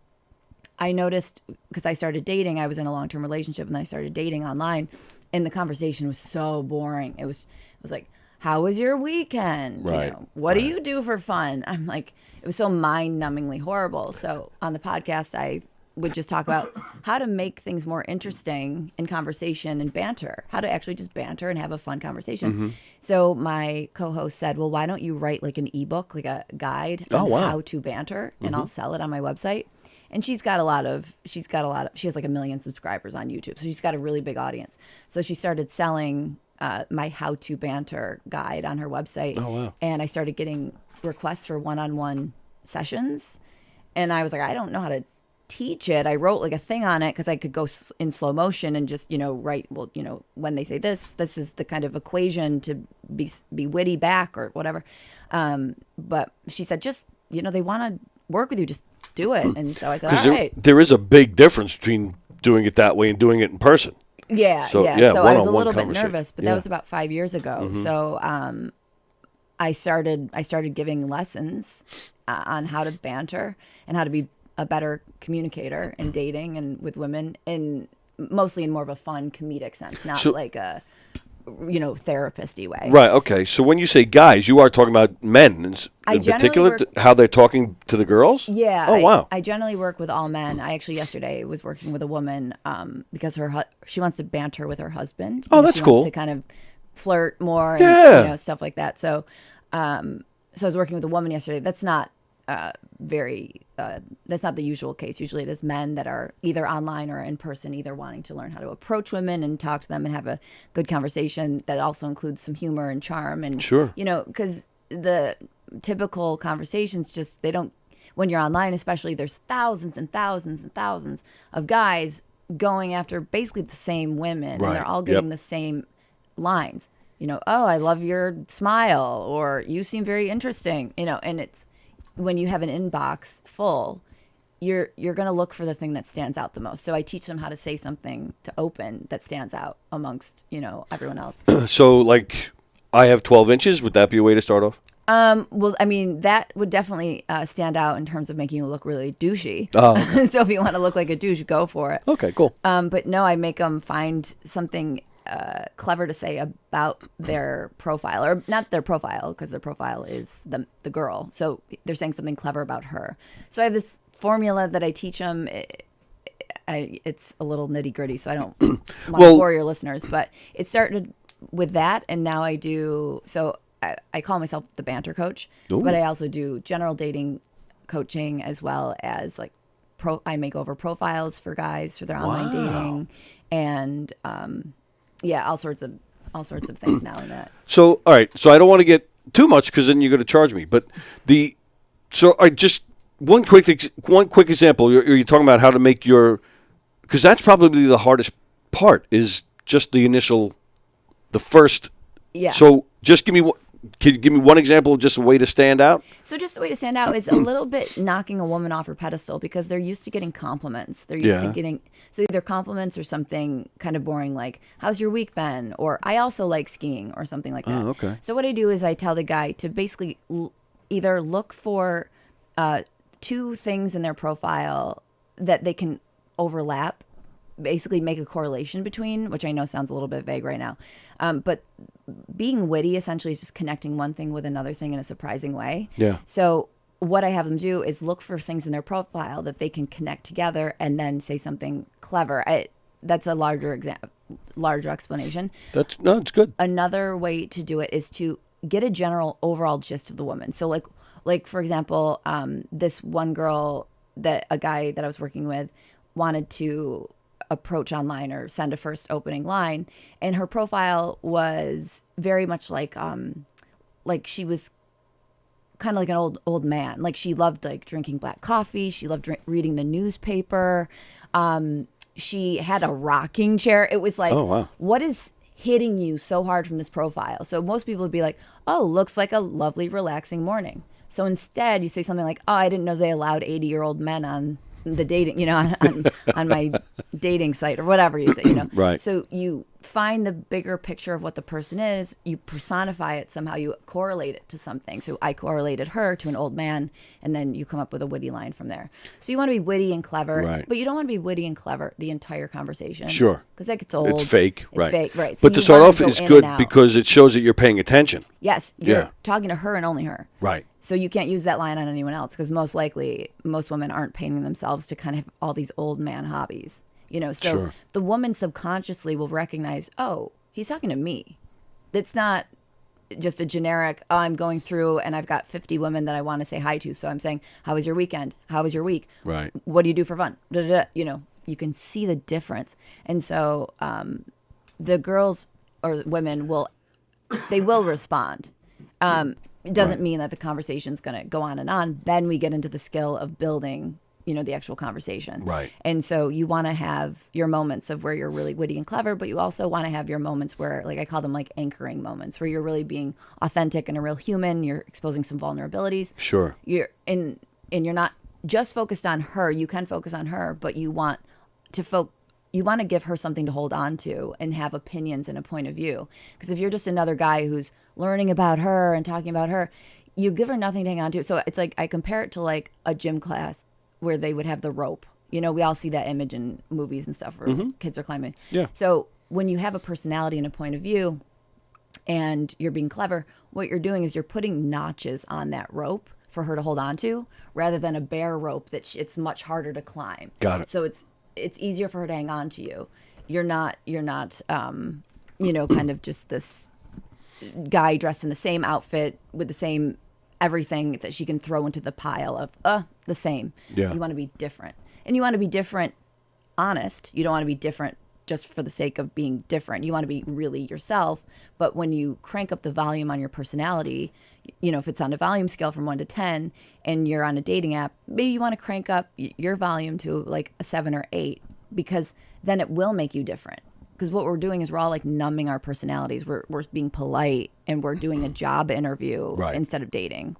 I noticed, because I started dating, I was in a long-term relationship, and then I started dating online, and the conversation was so boring. It was like, how was your weekend? Right. What do you do for fun? I'm like, it was so mind-numbingly horrible. So on the podcast, I would just talk about how to make things more interesting in conversation and banter, how to actually just banter and have a fun conversation. Mm-hmm. So my co-host said, well, why don't you write like an ebook, like a guide on how to banter, and I'll sell it on my website. And she has like 1 million subscribers on YouTube. So she's got a really big audience. So she started selling my how to banter guide on her website. Oh, wow. And I started getting requests for one-on-one sessions. And I was like, I don't know how to teach it. I wrote like a thing on it because I could go in slow motion and just, write, well, when they say this is the kind of equation to be witty back or whatever. But she said, just, they want to work with you, just do it. And so I said, all right. There is a big difference between doing it that way and doing it in person. Yeah. So I was a little bit nervous, but that was about 5 years ago. Mm-hmm. So I started giving lessons on how to banter and how to be a better communicator in dating and with women, and mostly in more of a fun comedic sense, not like a therapist-y way. Right. Okay. So when you say guys, you are talking about men in particular, how they're talking to the girls? Yeah. Oh, wow. I generally work with all men. I actually yesterday was working with a woman because she wants to banter with her husband. Oh, that's cool. She wants to kind of flirt more and stuff like that. So I was working with a woman yesterday. That's not very that's not the usual case. Usually it is men that are either online or in person, either wanting to learn how to approach women and talk to them and have a good conversation that also includes some humor and charm. And, Sure. because the typical conversations just, they don't, when you're online especially, there's thousands and thousands and thousands of guys going after basically the same women. Right. And they're all getting Yep. the same lines. Oh, I love your smile, or you seem very interesting, and it's when you have an inbox full, you're going to look for the thing that stands out the most. So I teach them how to say something to open that stands out amongst, everyone else. So, like, I have 12 inches. Would that be a way to start off? Well, I mean, that would definitely stand out in terms of making you look really douchey. Oh, okay. So if you want to look like a douche, go for it. Okay, cool. But no, I make them find something clever to say about their profile, or not their profile, because their profile is the girl. So they're saying something clever about her. So I have this formula that I teach them. It's a little nitty gritty, so I don't want to bore your listeners, but it started with that. And now I do, so I call myself the banter coach, but I also do general dating coaching, as well as like I make over profiles for guys for their online dating, and all sorts of things now in that. So, all right. So I don't want to get too much because then you're going to charge me. But just one quick example. You're talking about how to make because that's probably the hardest part, is just the first. Yeah. So just can you give me one example of just a way to stand out? So just a way to stand out is a little bit knocking a woman off her pedestal, because they're used to getting compliments. They're used to getting, so either compliments or something kind of boring like, how's your week been? Or I also like skiing, or something like that. Oh, okay. So what I do is I tell the guy to basically either look for two things in their profile that they can overlap, basically make a correlation between, which I know sounds a little bit vague right now. But being witty essentially is just connecting one thing with another thing in a surprising way. Yeah. So what I have them do is look for things in their profile that they can connect together and then say something clever. That's a larger explanation. It's good. Another way to do it is to get a general overall gist of the woman. So like for example, this one girl, a guy that I was working with wanted to approach online or send a first opening line, and her profile was very much like she was kind of like an old man. Like she loved like drinking black coffee. She loved reading the newspaper. She had a rocking chair. It was like, oh, wow. What is hitting you so hard from this profile? So most people would be like, oh, looks like a lovely, relaxing morning. So instead you say something like, oh, I didn't know they allowed 80-year-old men on the dating, on my dating site, or whatever you say, Right. So you find the bigger picture of what the person is, you personify it somehow, you correlate it to something. So I correlated her to an old man, and then you come up with a witty line from there. So you want to be witty and clever, right. But you don't want to be witty and clever the entire conversation. Sure. Because that gets old. It's fake, It's fake, right. So but to start off, it's good because it shows that you're paying attention. Yes, you're talking to her and only her. Right. So you can't use that line on anyone else, because most likely most women aren't painting themselves to kind of have all these old man hobbies, So sure. The woman subconsciously will recognize, oh, he's talking to me. It's not just a generic, oh, I'm going through and I've got 50 women that I want to say hi to. So I'm saying, how was your weekend? How was your week? Right. What do you do for fun? You can see the difference. And so the girls or women will respond. It doesn't mean that the conversation's going to go on and on. Then we get into the skill of building, the actual conversation. Right. And so you want to have your moments of where you're really witty and clever, but you also want to have your moments where, like I call them like anchoring moments, where you're really being authentic and a real human. You're exposing some vulnerabilities. Sure. You're you're not just focused on her. You can focus on her, but you want to you want to give her something to hold on to and have opinions and a point of view. Because if you're just another guy who's learning about her and talking about her, you give her nothing to hang on to. So it's like, I compare it to like a gym class where they would have the rope. We all see that image in movies and stuff where kids are climbing. Yeah. So when you have a personality and a point of view and you're being clever, what you're doing is you're putting notches on that rope for her to hold on to, rather than a bare rope that it's much harder to climb. Got it. So it's easier for her to hang on to you. You're not kind of just this guy dressed in the same outfit with the same everything that she can throw into the pile of, the same. Yeah. You want to be different. And you want to be different honest. You don't want to be different just for the sake of being different. You want to be really yourself. But when you crank up the volume on your personality, if it's on a volume scale from 1 to 10 and you're on a dating app, maybe you want to crank up your volume to like a 7 or 8, because then it will make you different. Because what we're doing is we're all like numbing our personalities. We're being polite and we're doing a job interview instead of dating.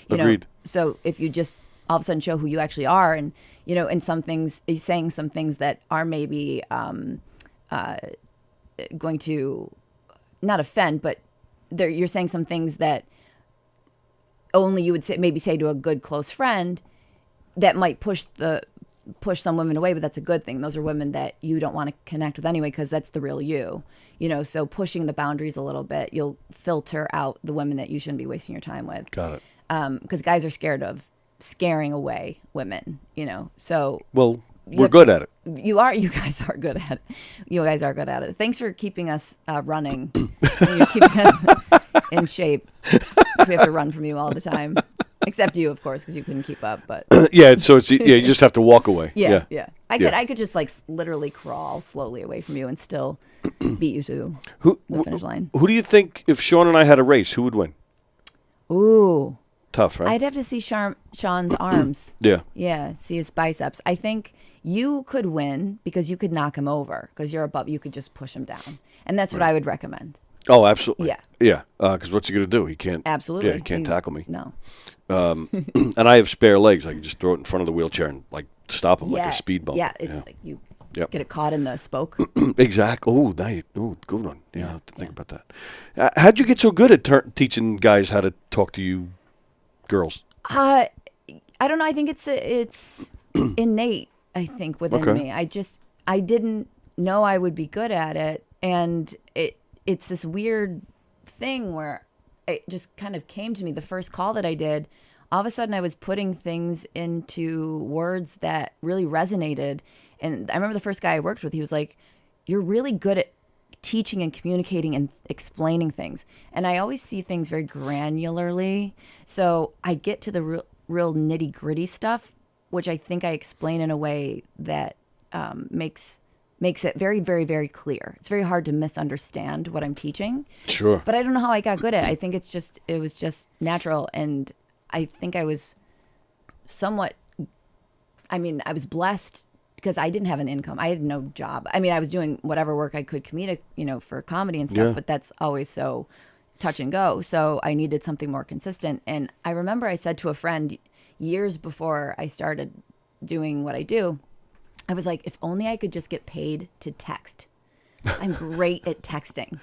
Agreed. So if you just all of a sudden show who you actually are, and in some things, saying some things that are maybe going to not offend, but you're saying some things that only you would say to a good close friend, that might push some women away, but that's a good thing. Those are women that you don't want to connect with anyway, because that's the real you. So pushing the boundaries a little bit, you'll filter out the women that you shouldn't be wasting your time with. Got it. Because guys are scared of scaring away women, so. Well, we're good at it. You guys are good at it. You guys are good at it. Thanks for keeping us running. You're keeping us in shape. We have to run from you all the time. Except you, of course, because you couldn't keep up. But so it's you just have to walk away. Yeah. I could just like literally crawl slowly away from you and still beat you to the finish line. Who do you think, if Sean and I had a race, who would win? Ooh, tough, right? I'd have to see Sean's arms. Yeah, see his biceps. I think you could win because you could knock him over, because you're above. You could just push him down, and that's what I would recommend. Oh, absolutely. Yeah. Because what's he going to do? He can't. Absolutely. Yeah, he can't tackle me. No. And I have spare legs. I can just throw it in front of the wheelchair and like stop him like a speed bump. Yeah, it's like you get it caught in the spoke. Exactly. Good one. Yeah, I have to think about that. How'd you get so good at teaching guys how to talk to you girls? I don't know. I think it's innate. I think within me. I didn't know I would be good at it, and it's this weird thing where it just kind of came to me. The first call that I did, all of a sudden I was putting things into words that really resonated. And I remember the first guy I worked with, he was like, "You're really good at teaching and communicating and explaining things." And I always see things very granularly. So I get to the real nitty gritty stuff, which I think I explain in a way that makes it very, very, very clear. It's very hard to misunderstand what I'm teaching. Sure. But I don't know how I got good at it. I think it was just natural. And I think I was I was blessed because I didn't have an income. I had no job. I mean, I was doing whatever work I could comedic, for comedy and stuff, but that's always so touch and go. So I needed something more consistent. And I remember I said to a friend years before I started doing what I do, I was like, if only I could just get paid to text. I'm great at texting.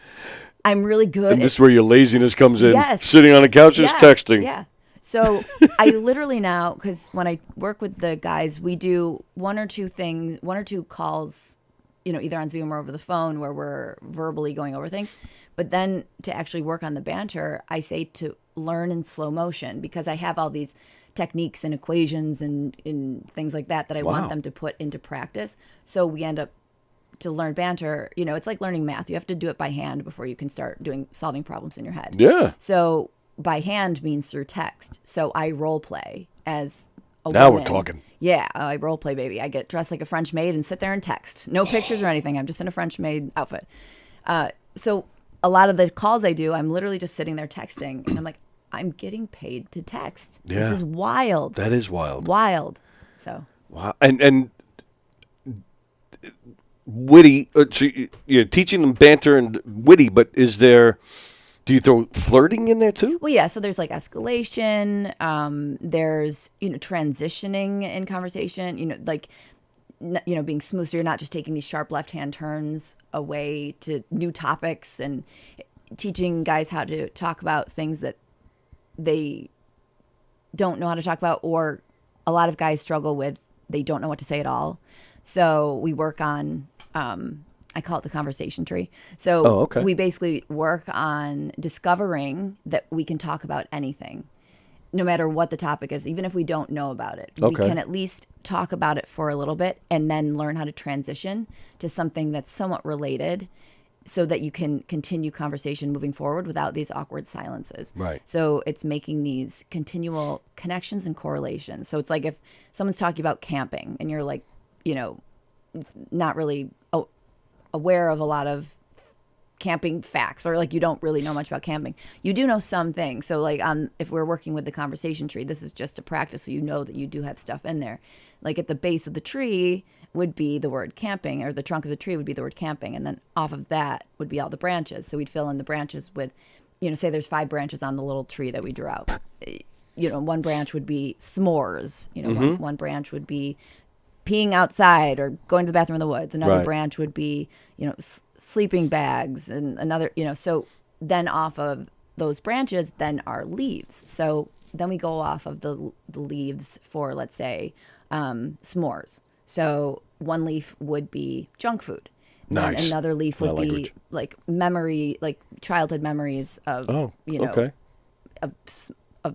I'm really good. And this is where your laziness comes in. Yes. Sitting on a couch just texting. Yeah. So I literally now, because when I work with the guys, we do one or two calls, either on Zoom or over the phone where we're verbally going over things. But then to actually work on the banter, I say to learn in slow motion, because I have all these techniques and equations and things like that I want them to put into practice. So we end up to learn banter. It's like learning math. You have to do it by hand before you can start solving problems in your head. Yeah. So by hand means through text. So I role play as a now woman. we're talking. Yeah, I role play, baby. I get dressed like a French maid and sit there and text. No pictures or anything. I'm just in a French maid outfit. So a lot of the calls I do, I'm literally just sitting there texting, and I'm like, I'm getting paid to text. Yeah. This is wild. That is wild. Wild. So. Wow. And witty. So you're teaching them banter and witty, but do you throw flirting in there too? Well, yeah. So there's like escalation. There's transitioning in conversation. Being smooth. So you're not just taking these sharp left-hand turns away to new topics, and teaching guys how to talk about things that they don't know how to talk about, or a lot of guys struggle with, they don't know what to say at all. So we work on, I call it the conversation tree. So we basically work on discovering that we can talk about anything, no matter what the topic is, even if we don't know about it. We can at least talk about it for a little bit and then learn how to transition to something that's somewhat related so that you can continue conversation moving forward without these awkward silences. Right. So it's making these continual connections and correlations. So it's like if someone's talking about camping and you're like, not really aware of a lot of camping facts, or like you don't really know much about camping. You do know some things. So like if we're working with the conversation tree, this is just a practice so you know that you do have stuff in there. Like at the base of the tree would be the word camping, or the trunk of the tree would be the word camping, and then off of that would be all the branches. So we'd fill in the branches with, say there's 5 branches on the little tree that we drew out. One branch would be s'mores. One branch would be peeing outside or going to the bathroom in the woods. Another Right. branch would be, sleeping bags, and another, so then off of those branches then are leaves. So then we go off of the leaves for, let's say, s'mores. So one leaf would be junk food. Nice. And another leaf would be language. like memory, like childhood memories of, okay. of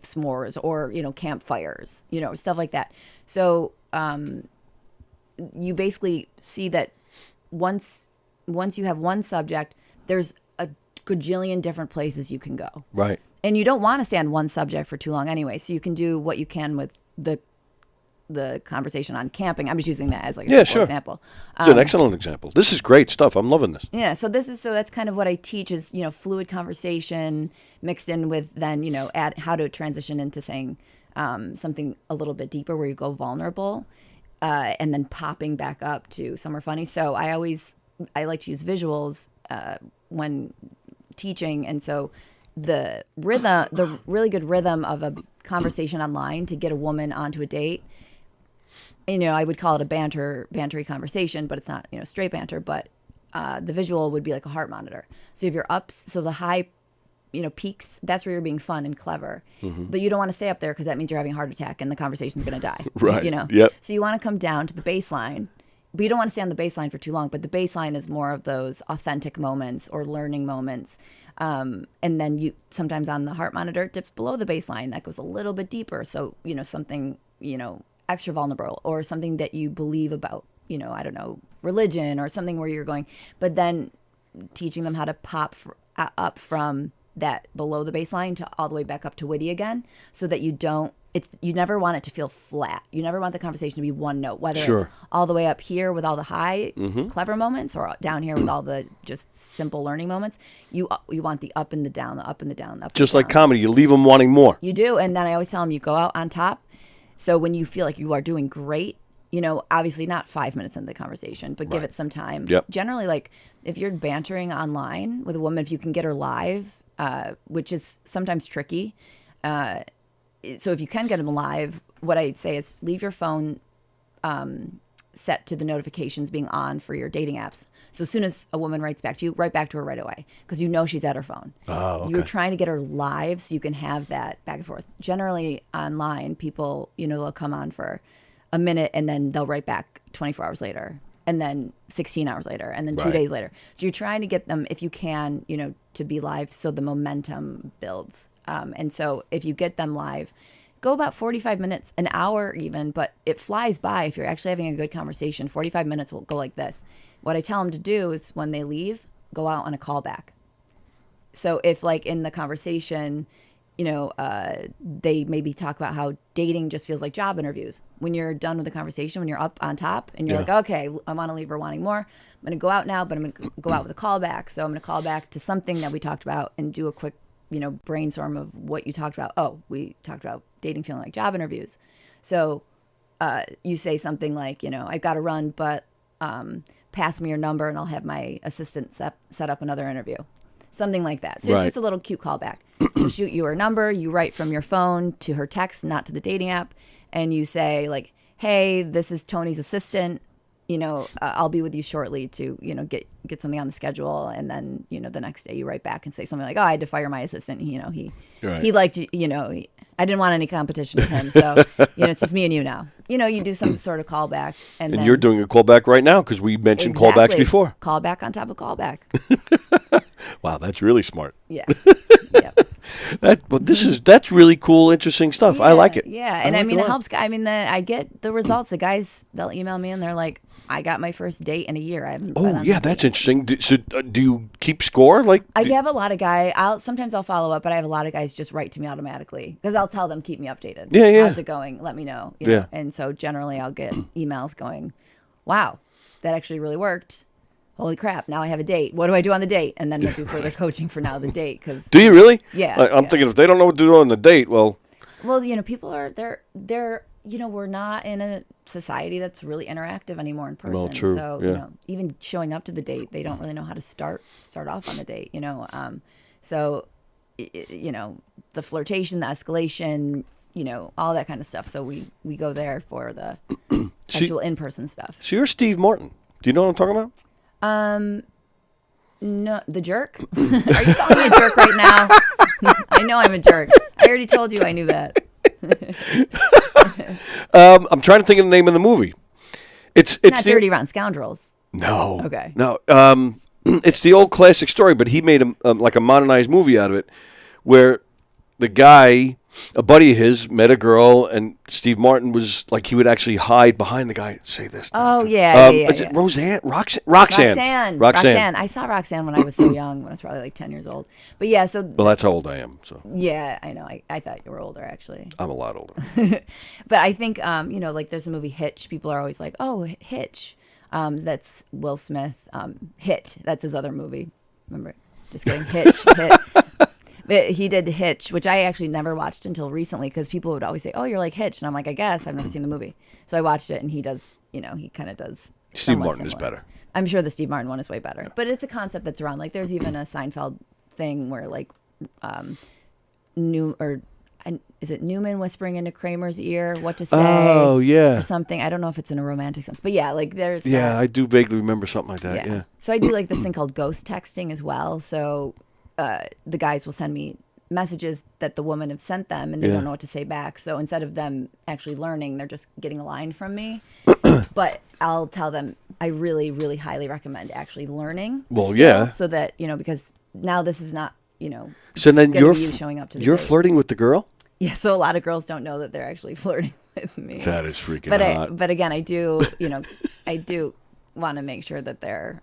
s'mores, or, campfires, stuff like that. So you basically see that once you have one subject, there's a gajillion different places you can go. Right. And you don't want to stay on one subject for too long anyway. So you can do what you can with the conversation on camping. I'm just using that as like a simple example. It's an excellent example. This is great stuff. I'm loving this. Yeah. So that's kind of what I teach is, fluid conversation mixed in with then, add how to transition into saying something a little bit deeper where you go vulnerable, and then popping back up to somewhere funny. So I like to use visuals when teaching. And so the really good rhythm of a conversation online to get a woman onto a date, I would call it a bantery conversation, but it's not, straight banter, but the visual would be like a heart monitor. So if you're up, so the high, peaks, that's where you're being fun and clever, but you don't want to stay up there because that means you're having a heart attack and the conversation's going to die. Right. Yep. So you want to come down to the baseline, but you don't want to stay on the baseline for too long. But the baseline is more of those authentic moments or learning moments. And then you sometimes on the heart monitor it dips below the baseline. That goes a little bit deeper. So, something, extra vulnerable, or something that you believe about, I don't know, religion, or something where you're going, but then teaching them how to pop up from that below the baseline to all the way back up to witty again, so that you never want it to feel flat. You never want the conversation to be one note, whether it's all the way up here with all the high clever moments, or down here with all the just simple learning moments. You want the up and the down, the up and the down, the up Just and like down. comedy, you leave them wanting more. You do. And then I always tell them you go out on top. So when you feel like you are doing great, obviously not 5 minutes into the conversation, but give it some time. Yep. Generally, like if you're bantering online with a woman, if you can get her live, which is sometimes tricky. So if you can get them live, what I'd say is leave your phone set to the notifications being on for your dating apps. So as soon as a woman writes back to you, write back to her right away, because she's at her phone. Oh, okay. You're trying to get her live so you can have that back and forth. Generally online, people, they'll come on for a minute and then they'll write back 24 hours later, and then 16 hours later, and then 2 days later. So you're trying to get them, if you can, to be live so the momentum builds. And so if you get them live, go about 45 minutes, an hour even, but it flies by if you're actually having a good conversation. 45 minutes will go like this. What I tell them to do is when they leave, go out on a callback. So if like in the conversation, they maybe talk about how dating just feels like job interviews. When you're done with the conversation, when you're up on top and you're like, okay, I want to leave her wanting more. I'm going to go out now, but I'm going to go out with a callback. So I'm going to call back to something that we talked about and do a quick, brainstorm of what you talked about. Oh, we talked about dating feeling like job interviews. So you say something like, I've got to run, but pass me your number and I'll have my assistant set up another interview. Something like that. So it's just a little cute callback. She'll shoot you her number. You write from your phone to her text, not to the dating app. And you say like, hey, this is Tony's assistant. I'll be with you shortly to, get something on the schedule. And then, the next day you write back and say something like, oh, I had to fire my assistant. He liked, I didn't want any competition with him. So, it's just me and you now. You do some sort of callback. And then, you're doing a callback right now because we mentioned callbacks before. Callback on top of callback. Wow, that's really smart. Yeah. Yep. But that's really cool, interesting stuff. I like it. Yeah, and I like mean, a it lot. helps. I mean, I get the results. The guys, they'll email me and they're like, "I got my first date in a year. I haven't." been Oh on yeah, a that's date." interesting. Do you keep score? Like, I have a lot of guys. Sometimes I'll follow up, but I have a lot of guys just write to me automatically because I'll tell them, keep me updated. Yeah. How's it going? Let me know. You know? And so generally, I'll get emails going, "Wow, that actually really worked. Holy crap! Now I have a date. What do I do on the date?" And then we'll do further coaching for now the date. Because do you really? Yeah, I'm yeah. thinking if they don't know what to do on the date, well, people are they're we're not in a society that's really interactive anymore in person. Well, true, So yeah. even showing up to the date, they don't really know how to start off on the date. So the flirtation, the escalation, all that kind of stuff. So we go there for the actual in person stuff. so you're Steve Martin. Do you know what I'm talking about? No, the jerk. Are you calling me a jerk right now? I know I'm a jerk. I already told you I knew that. I'm trying to think of the name of the movie. It's Not Dirty Rotten Scoundrels. No. Okay. No. It's the old classic story, but he made like a modernized movie out of it, where the guy, a buddy of his, met a girl, and Steve Martin was like, he would actually hide behind the guy and say this. Oh yeah, Is it Roseanne? Roxanne. Roxanne. I saw Roxanne when I was so young, when I was probably like 10 years old. But yeah, so Well, that's how old I am. So yeah, I know. I thought you were older actually. I'm a lot older. But I think like there's a movie Hitch. People are always like, "Oh, Hitch." That's Will Smith. Hit. That's his other movie. Remember? Just kidding. Hitch. Hit. But he did Hitch, which I actually never watched until recently because people would always say, "Oh, you're like Hitch," and I'm like, "I guess I've never seen the movie." So I watched it, and he does. He kind of does. Steve somewhat Martin is similar. better. I'm sure the Steve Martin one is way better, but it's a concept that's around. Like, there's even a Seinfeld thing where like, is it Newman whispering into Kramer's ear what to say? Oh, yeah. Or something. I don't know if it's in a romantic sense, but yeah, like there's. Yeah, that. I do vaguely remember something like that. Yeah. So I do like this thing called ghost texting as well. So the guys will send me messages that the woman have sent them, and they don't know what to say back. So instead of them actually learning, they're just getting a line from me. But I'll tell them I really, really highly recommend actually learning. the Well, skill yeah. So that because now this is not So then gonna be you showing up to the you're date. flirting with the girl? Yeah. So a lot of girls don't know that they're actually flirting with me. That is freaking But hot. but again, I do I do want to make sure that they're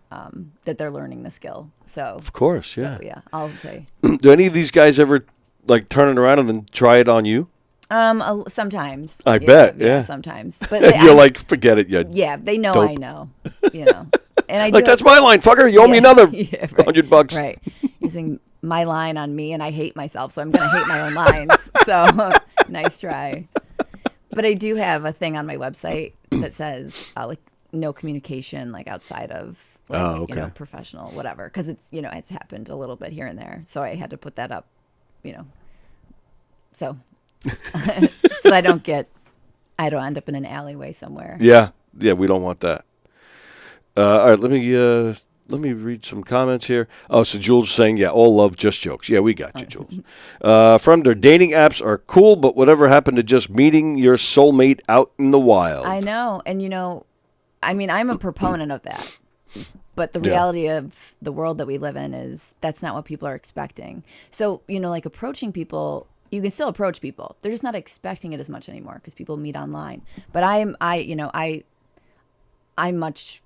learning the skill. So Of course, yeah. So yeah, I'll say. Do any of these guys ever like turn it around and then try it on you? Sometimes. I bet, yeah. Sometimes. But You're like, forget it, yeah, they know dope. I know. And I like, do that's my line, fucker. You owe me another yeah, right, $100. Right. Using my line on me, and I hate myself, so I'm going to hate my own lines. So nice try. But I do have a thing on my website that says like no communication like outside of like, professional whatever, because it's it's happened a little bit here and there, so I had to put that up, so so I don't end up in an alleyway somewhere. Yeah, we don't want that. All right, let me read some comments here. Oh, so Jules is saying, yeah, all love, just jokes. Yeah, we got you, Jules. From their dating apps are cool, but whatever happened to just meeting your soulmate out in the wild? I know, and I mean, I'm a proponent of that. But the reality of the world that we live in is that's not what people are expecting. So, like approaching people, you can still approach people. They're just not expecting it as much anymore because people meet online. But I'm much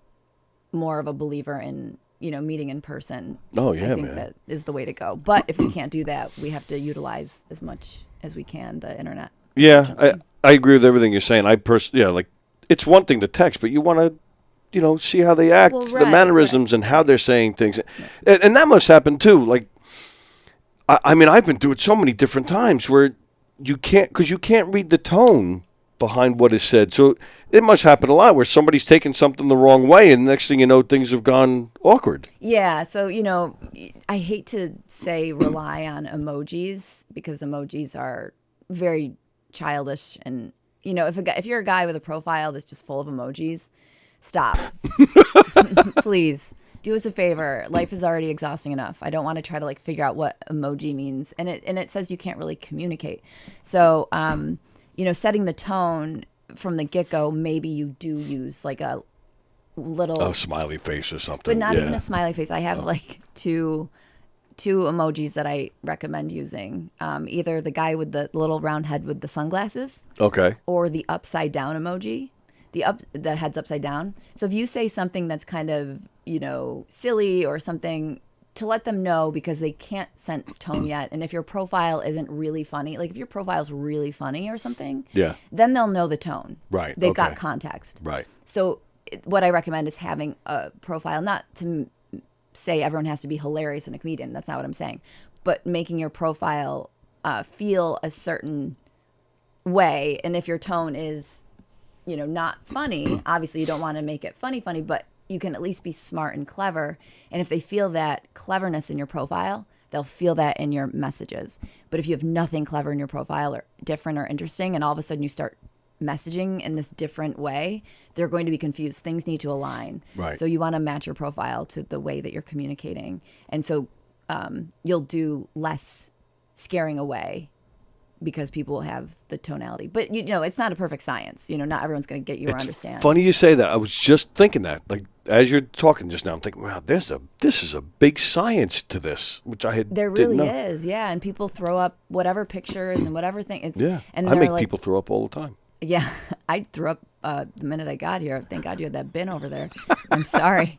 more of a believer in, meeting in person. Oh, yeah, I think man. that is the way to go. But if we can't do that, we have to utilize as much as we can the internet. Yeah, I agree with everything you're saying. Like, it's one thing to text, but you want to, see how they act, Well, the right, mannerisms and how they're saying things. And that must happen too. Like, I mean, I've been through it so many different times where you can't read the tone behind what is said. So it must happen a lot where somebody's taking something the wrong way, and next thing you know, things have gone awkward. Yeah, so I hate to say rely on emojis because emojis are very childish, and if you're a guy with a profile that's just full of emojis, stop. Please do us a favor. Life is already exhausting enough. I don't want to try to figure out what emoji means, and it says you can't really communicate. So setting the tone from the get-go, maybe you do use like a little smiley face or something. but not even a smiley face. I have two two emojis that I recommend using. Either the guy with the little round head with the sunglasses, Okay. or the upside down emoji. The head's upside down. So if you say something that's kind of, silly or something, to let them know, because they can't sense tone yet. And if your profile isn't really funny, like if your profile's really funny or something, Yeah. then they'll know the tone. Right, They've okay. got context. Right. So what I recommend is having a profile, not to say everyone has to be hilarious and a comedian. That's not what I'm saying. But making your profile feel a certain way. And if your tone is, not funny, obviously you don't want to make it funny, but you can at least be smart and clever. And if they feel that cleverness in your profile, they'll feel that in your messages. But if you have nothing clever in your profile or different or interesting, and all of a sudden you start messaging in this different way, they're going to be confused. Things need to align. Right. So you want to match your profile to the way that you're communicating. And so you'll do less scaring away, because people will have the tonality. But, it's not a perfect science. Not everyone's going to get you or understand. Funny you say that. I was just thinking that. Like, as you're talking just now, I'm thinking, wow, this is a big science to this, which I had There didn't really know. is, yeah. And people throw up whatever pictures and whatever thing. It's, Yeah. and I they're make like, people throw up all the time. Yeah, I threw up the minute I got here. Thank God you had that bin over there. I'm sorry.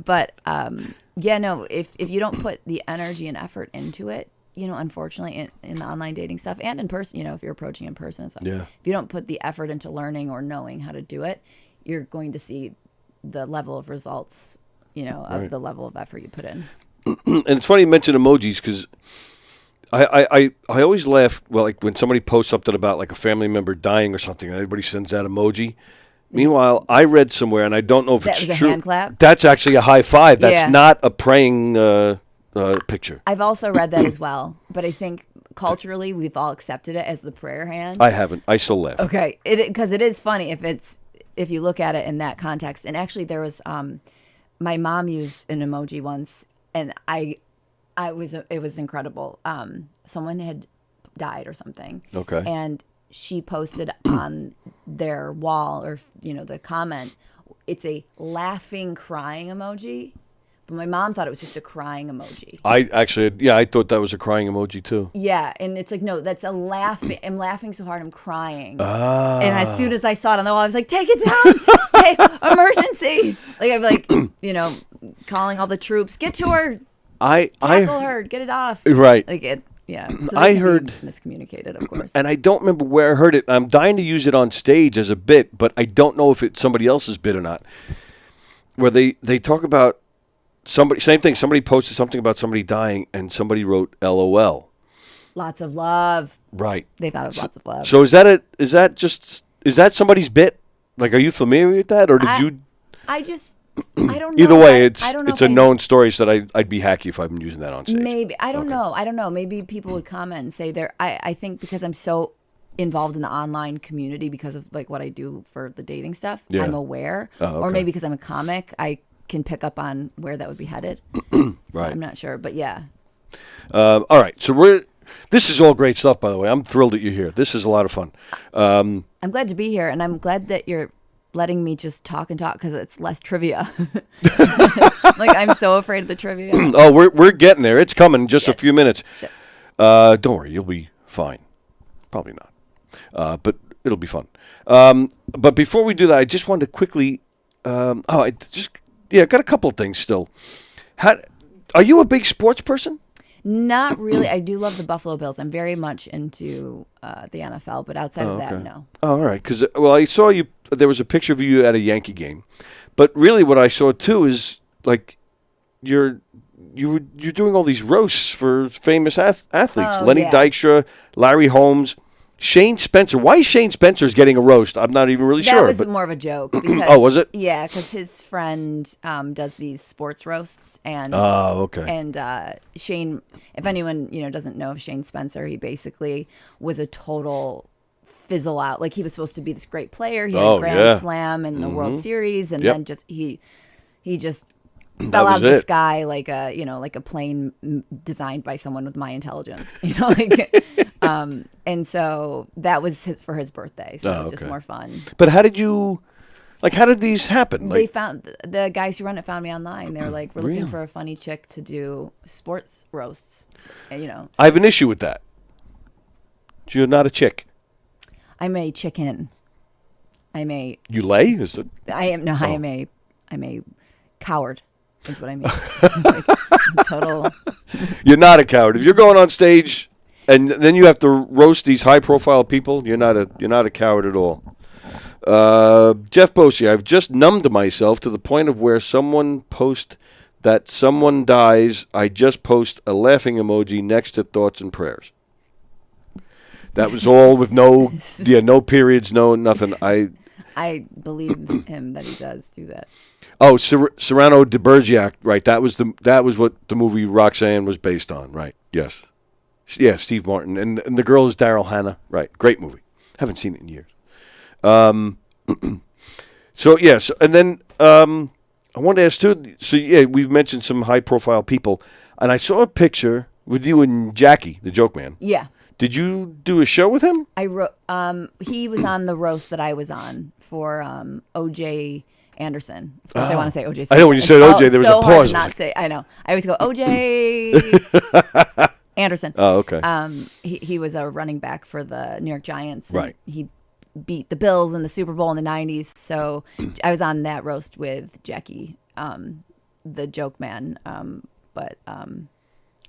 But, if you don't put the energy and effort into it, unfortunately in the online dating stuff and in person, if you're approaching in person and stuff, Yeah. if you don't put the effort into learning or knowing how to do it, you're going to see the level of results, of the level of effort you put in. And it's funny you mentioned emojis, because I always laugh, like when somebody posts something about like a family member dying or something, and everybody sends that emoji. Meanwhile, I read somewhere, and I don't know if That it's was a true. hand clap? That's actually a high five. That's Yeah. not a praying picture. I've also read that as well, but I think culturally we've all accepted it as the prayer hand. I haven't. I still laugh. Okay, because it is funny if you look at it in that context. And actually, there was my mom used an emoji once, and it was incredible. Someone had died or something. Okay. And she posted on their wall, or the comment, it's a laughing, crying emoji. But my mom thought it was just a crying emoji. I thought that was a crying emoji too. Yeah, and it's like, no, that's a laughing. I'm laughing so hard, I'm crying. Ah. And as soon as I saw it on the wall, I was like, take it down, emergency. Like I'm like, calling all the troops, get to her, tackle her, get it off. Right. Like it, yeah. So I they can be heard- miscommunicated, of course. And I don't remember where I heard it. I'm dying to use it on stage as a bit, but I don't know if it's somebody else's bit or not. Where they talk about somebody, same thing. Somebody posted something about somebody dying, and somebody wrote LOL. Lots of love. Right. They thought of lots of love. So is that somebody's bit? Like, are you familiar with that, or did you? I don't know. Either way, I don't know it's if a known story, so that I'd be hacky if I'm using that on stage. Maybe. I don't Okay. know. Maybe people would comment and say I think because I'm so involved in the online community because of like what I do for the dating stuff, Yeah. I'm aware. Oh, Or okay. maybe because I'm a comic, I can pick up on where that would be headed. So Right. I'm not sure, but yeah. All right, so this is all great stuff, by the way. I'm thrilled that you're here. This is a lot of fun. I'm glad to be here, and I'm glad that you're letting me just talk and talk because it's less trivia. Like I'm so afraid of the trivia. Oh, we're getting there. It's coming in just a Shit. few minutes. Shit. Don't worry, you'll be fine. Probably not, but it'll be fun. But before we do that, I just wanted to quickly. I got a couple of things still. Are you a big sports person? Not really. I do love the Buffalo Bills. I'm very much into the NFL, but outside of that, no. Oh, all right. Because I saw you. There was a picture of you at a Yankee game, but really, what I saw too is like you're doing all these roasts for famous athletes: Oh, Lenny yeah. Dykstra, Larry Holmes, Shane Spencer. Why is Shane Spencer's getting a roast? I'm not even really That sure. was But more of a joke. Because, Oh, was it? Yeah, because his friend does these sports roasts, and okay. and Shane. If anyone doesn't know of Shane Spencer, he basically was a total fizzle out. Like he was supposed to be this great player. He had Oh, a Grand yeah. Slam and the World Series, and Yep. then just he just That fell out was of the it. sky like a plane designed by someone with my intelligence. Like. And so that was for his birthday. So it was just okay. more fun. But how did you? Like, how did these happen? They Like, found the guys who run it found me online. They were like, "We're looking Really? for a funny chick to do sports roasts." And, you know, I have an issue with that. You're not a chick. I'm a chicken. You lay? Is it? I am no. Oh. I'm a coward. Is what I mean. Like, total. You're not a coward. If you're going on stage and then you have to roast these high-profile people, you're not a coward at all. Jeff Bosey, I've just numbed myself to the point of where someone posts that someone dies, I just post a laughing emoji next to thoughts and prayers. That was all with no periods, no nothing. I believe him that he does do that. Oh, Cyrano de Bergerac, right? That was what the movie Roxanne was based on, right? Yes, yeah. Steve Martin and the girl is Daryl Hannah, right? Great movie. Haven't seen it in years. So yes, and then I wanted to ask too. So yeah, we've mentioned some high-profile people, and I saw a picture with you and Jackie, the joke man. Yeah. Did you do a show with him? I wrote. He was on the roast that I was on for O.J. Anderson. Of course, I want to say O.J. Simpson. I know when you said O.J., there was so a hard pause. to I was not like- say. I know. I always go O.J. Anderson. Oh, okay. He was a running back for the New York Giants. and Right. He beat the Bills in the Super Bowl in the 90s. So I was on that roast with Jackie, the joke man. And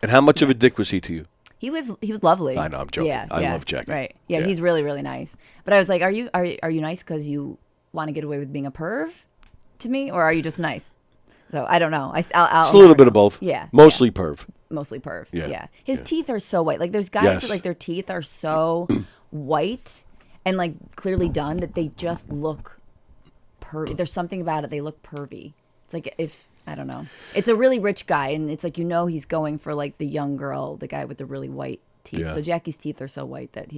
how much of a dick was he to you? He was lovely. I know, I'm joking. Yeah, I yeah, love Jackie. Right. Yeah, Yeah. he's really, really nice. But I was like, are you nice because you want to get away with being a perv to me, or are you just nice? So I don't know. I'll It's a little bit of both. Yeah. Mostly perv. Mostly perv. Yeah, Yeah. His yeah. teeth are so white. Like there's guys Yes. that like their teeth are so white and like clearly done that they just look pervy. There's something about it. They look pervy. It's like I don't know. It's a really rich guy, and it's like he's going for like the young girl, the guy with the really white teeth. Yeah. So Jackie's teeth are so white that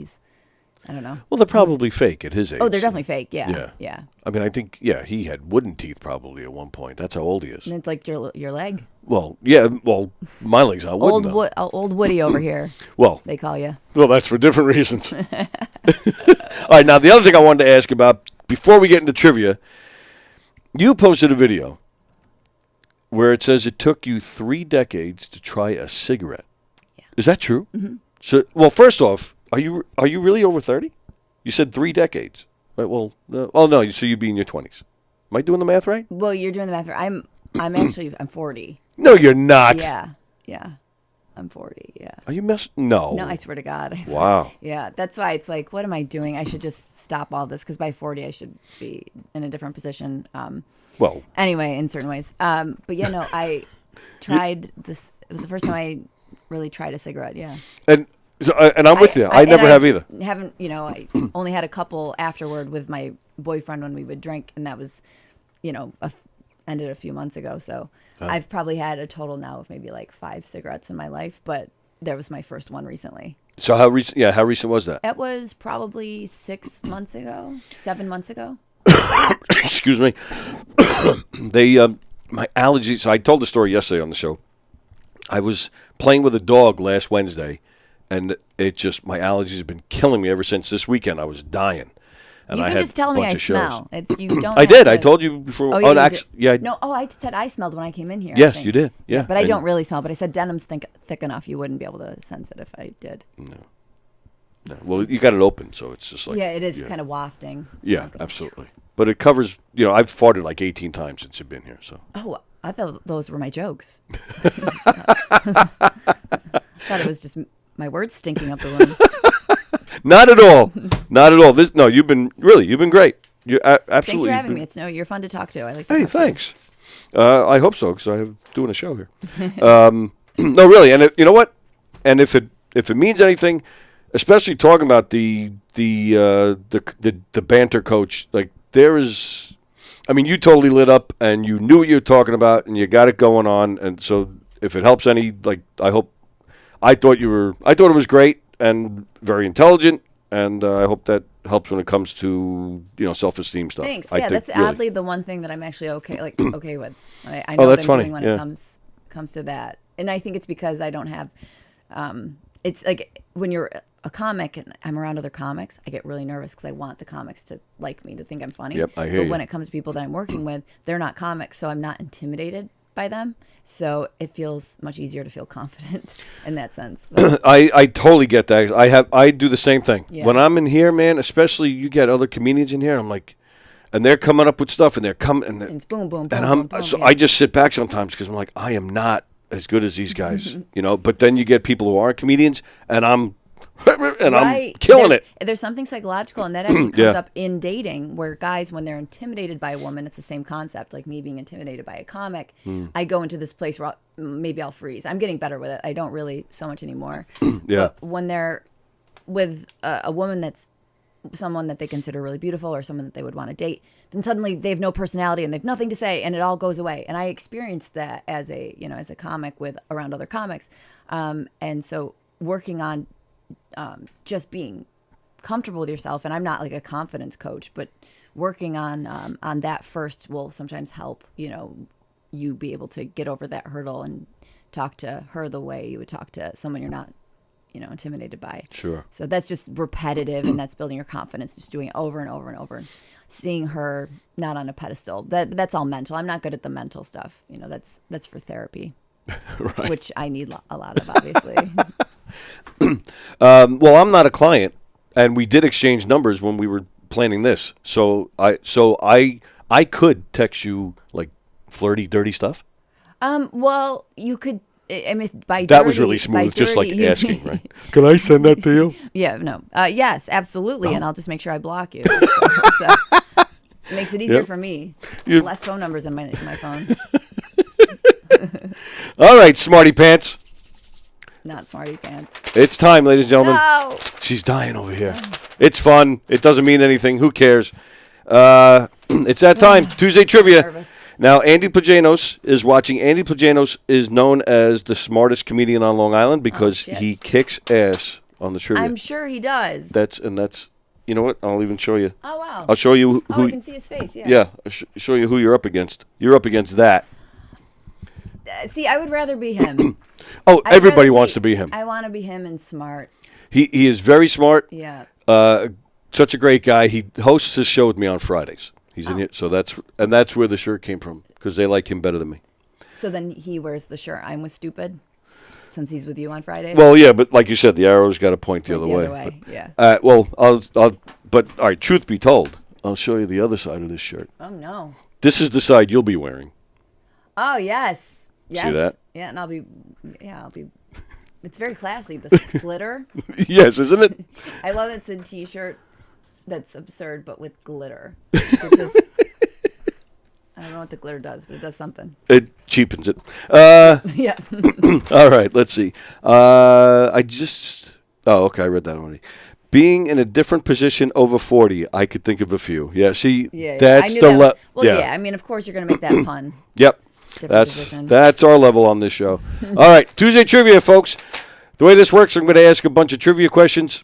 I don't know. Well, they're probably fake at his age. Oh, they're definitely fake. Yeah. Yeah. Yeah. I mean, I think, he had wooden teeth probably at one point. That's how old he is. And it's like your leg. Well, my leg's not wooden. Old Woody over here. Well, They call you. that's for different reasons. All right, now the other thing I wanted to ask about, before we get into trivia, you posted a video where it says it took you 3 decades to try a cigarette. Yeah. Is that true? Mm-hmm. So, well, first off, are you really over 30? You said 3 decades. Right, well, no, so you'd be in your 20s. Am I doing the math right? Well, you're doing the math right. I'm 40. No, you're not. Yeah. I'm 40. Yeah. Are you No. No, I swear to God. I swear. Wow. Yeah, that's why it's like, what am I doing? I should just stop all this because by 40 I should be in a different position. Well, Anyway, in certain ways. But yeah, no, I tried this. It was the first time I really tried a cigarette. Yeah. and I'm with you. I never have either. Haven't I only had a couple afterward with my boyfriend when we would drink, and that was, ended a few months ago. So I've probably had a total now of maybe like 5 cigarettes in my life, but there was my first one recently. So how recent? Yeah, how recent was that? That was probably 6 months ago, 7 months ago. Excuse me. My allergies. I told the story yesterday on the show. I was playing with a dog last Wednesday, and my allergies have been killing me ever since this weekend. I was dying. And You I can had just tell a me bunch I of shows. smell. You don't. I have did. to- I told you before. Oh, yeah, you did. Yeah. No, I said I smelled when I came in here. I Yes, think. you did. Yeah. But I And- don't really smell. But I said denim's thick enough. You wouldn't be able to sense it if I did. No. Well, you got it open, so it's just like. Yeah, it is kind of wafting. Yeah, Okay. absolutely. But it covers. I've farted like 18 times since you've been here. So. Oh, I thought those were my jokes. Thought it was just my words stinking up the room. Not at all. Not at all. You've been great. You absolutely. Thanks for having me. You're fun to talk to. I like. To Hey, talk to you. thanks. I hope so, because I'm doing a show here. No, really, and you know what? And if it means anything, especially talking about the banter coach, like there is. I mean, you totally lit up, and you knew what you were talking about, and you got it going on. And so, if it helps any, like I thought it was great and very intelligent, and I hope that helps when it comes to self-esteem stuff. Thanks. I Yeah, think, that's really. oddly the one thing that I'm actually okay with. I know that's what I'm funny. doing when Yeah. it comes to that, and I think it's because I don't have. It's like when you're a comic and I'm around other comics, I get really nervous because I want the comics to like me, to think I'm funny. Yep, I hear But you. when it comes to people that I'm working with, they're not comics, so I'm not intimidated by them. So it feels much easier to feel confident in that sense. So, I totally get that. I do the same thing. Yeah. When I'm in here, man, especially you get other comedians in here, I'm like, and they're coming up with stuff, and they're coming, and it's boom, boom, boom, and boom, boom, so yeah. I just sit back sometimes because I'm like, I am not as good as these guys, you know. But then you get people who aren't comedians, and I'm I'm killing there's, it. There's something psychological, and that actually comes Yeah. up in dating, where guys, when they're intimidated by a woman, it's the same concept, like me being intimidated by a comic. I go into this place where maybe I'll freeze. I'm getting better with it. I don't really so much anymore. Yeah. But when they're with a woman that's someone that they consider really beautiful or someone that they would want to date, then suddenly they have no personality and they have nothing to say, and it all goes away. And I experienced that as a comic with around other comics, and so working on just being comfortable with yourself. And I'm not like a confidence coach, but working on that first will sometimes help, you be able to get over that hurdle and talk to her the way you would talk to someone you're not, intimidated by. Sure. So that's just repetitive, and that's building your confidence, just doing it over and over and over. Seeing her not on a pedestal. That's all mental. I'm not good at the mental stuff. That's for therapy, Right. which I need a lot of, obviously. Well, I'm not a client, and we did exchange numbers when we were planning this. So I could text you like flirty, dirty stuff. Well, you could. I mean, by That dirty, was really by smooth, just like dirty, asking, right? Can I send that to you? Yeah, no. Yes, absolutely, and I'll just make sure I block you. So, it makes it easier Yep. for me. You- Less phone numbers in my phone. All right, smarty pants. Not smarty pants. It's time, ladies and gentlemen. No. She's dying over here. It's fun. It doesn't mean anything. Who cares? It's that time. Tuesday trivia. Nervous. Now, Andy Plajanos is watching. Andy Plajanos is known as the smartest comedian on Long Island because shit. he kicks ass on the trivia. I'm sure he does. That's you know what? I'll even show you. Oh wow. I'll show you who. I can see his face. Yeah. Yeah, I'll show you who you're up against. You're up against that. See, I would rather be him. Oh, I'd everybody rather wants to be him. I want to be him and smart. He is very smart. Yeah. Such a great guy. He hosts his show with me on Fridays. He's in it, so that's where the shirt came from because they like him better than me. So then he wears the shirt. I'm with stupid, since he's with you on Fridays. Well, yeah, but like you said, the arrow's got to point the other way. But, yeah. well, but all right. Truth be told, I'll show you the other side of this shirt. Oh no. This is the side you'll be wearing. Oh yes. Yes. that? Yeah, and I'll be. It's very classy. This glitter. Yes, isn't it? I love it's a T-shirt that's absurd, but with glitter. It just, I don't know what the glitter does, but it does something. It cheapens it. Yeah. All right, let's see. Oh, okay, I read that already. Being in a different position over 40, I could think of a few. Yeah, see, Yeah. that's I knew the that level. Well, yeah. I mean, of course, you're gonna make that pun. Yep. Different position. That's our level on this show. All right, Tuesday trivia, folks. The way this works, I'm going to ask a bunch of trivia questions.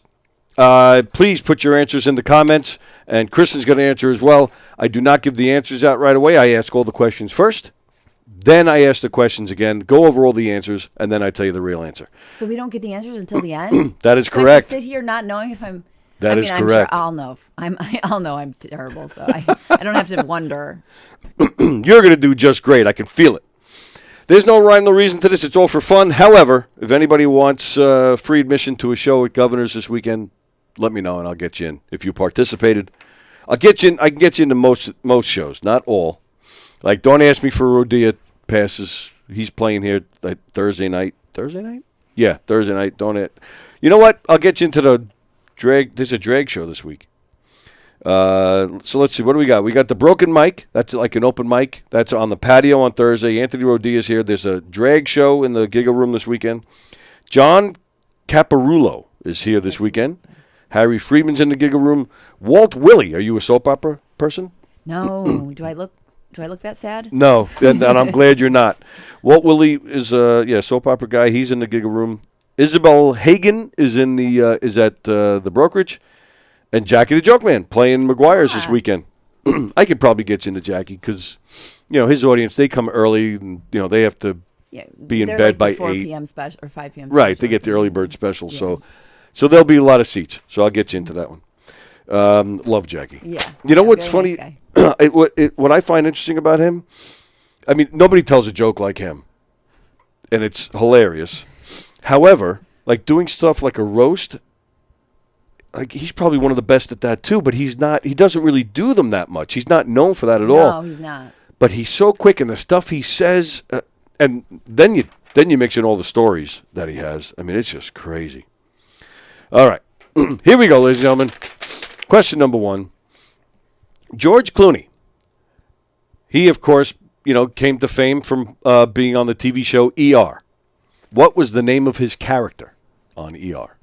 Please put your answers in the comments, and Kristen's going to answer as well. I do not give the answers out right away. I ask all the questions first. Then I ask the questions again, go over all the answers, and then I tell you the real answer. So we don't get the answers until the end. That is So I correct. can sit here not knowing if I'm. That I is mean, correct. I'm sure I'll know. I'll know I'm terrible, so I don't have to wonder. You're going to do just great. I can feel it. There's no rhyme, no reason to this. It's all for fun. However, if anybody wants free admission to a show at Governor's this weekend, let me know and I'll get you in. If you participated, I'll get you in. I can get you into most shows, not all. Like, don't ask me for Rodea passes. He's playing here like Thursday night. Thursday night? Yeah, Thursday night. Don't it? You know what? I'll get you into the drag. There's a drag show this week. So let's see. What do we got? We got the Broken Mic. That's like an open mic. That's on the patio on Thursday. Anthony Rodea is here. There's a drag show in the Giga Room this weekend. John Caparulo is here this weekend. Harry Friedman's in the Giga Room. Walt Willey. Are you a soap opera person? No. Do I look that sad? No, and I'm glad you're not. Walt Willey is a soap opera guy. He's in the Giga Room. Isabel Hagen is in the is at the Brokerage. And Jackie the Joke Man playing McGuire's this weekend. I could probably get you into Jackie because, his audience, they come early and, they have to be in they're bed like by the 4 8. p.m. special or 5 p.m. Right, they specials. get the early bird special. So So there'll be a lot of seats. So I'll get you into that one. Love Jackie. Yeah. You know Yeah, what's very funny? nice guy. What I find interesting about him, I mean, nobody tells a joke like him, and it's hilarious. However, like doing stuff like a roast, like he's probably one of the best at that too. But he's not. He doesn't really do them that much. He's not known for that at all. No, he's not. But he's so quick, and the stuff he says, and then you mix in all the stories that he has. I mean, it's just crazy. All right, here we go, ladies and gentlemen. Question number 1. George Clooney. He, of course, came to fame from being on the TV show ER. What was the name of his character on ER?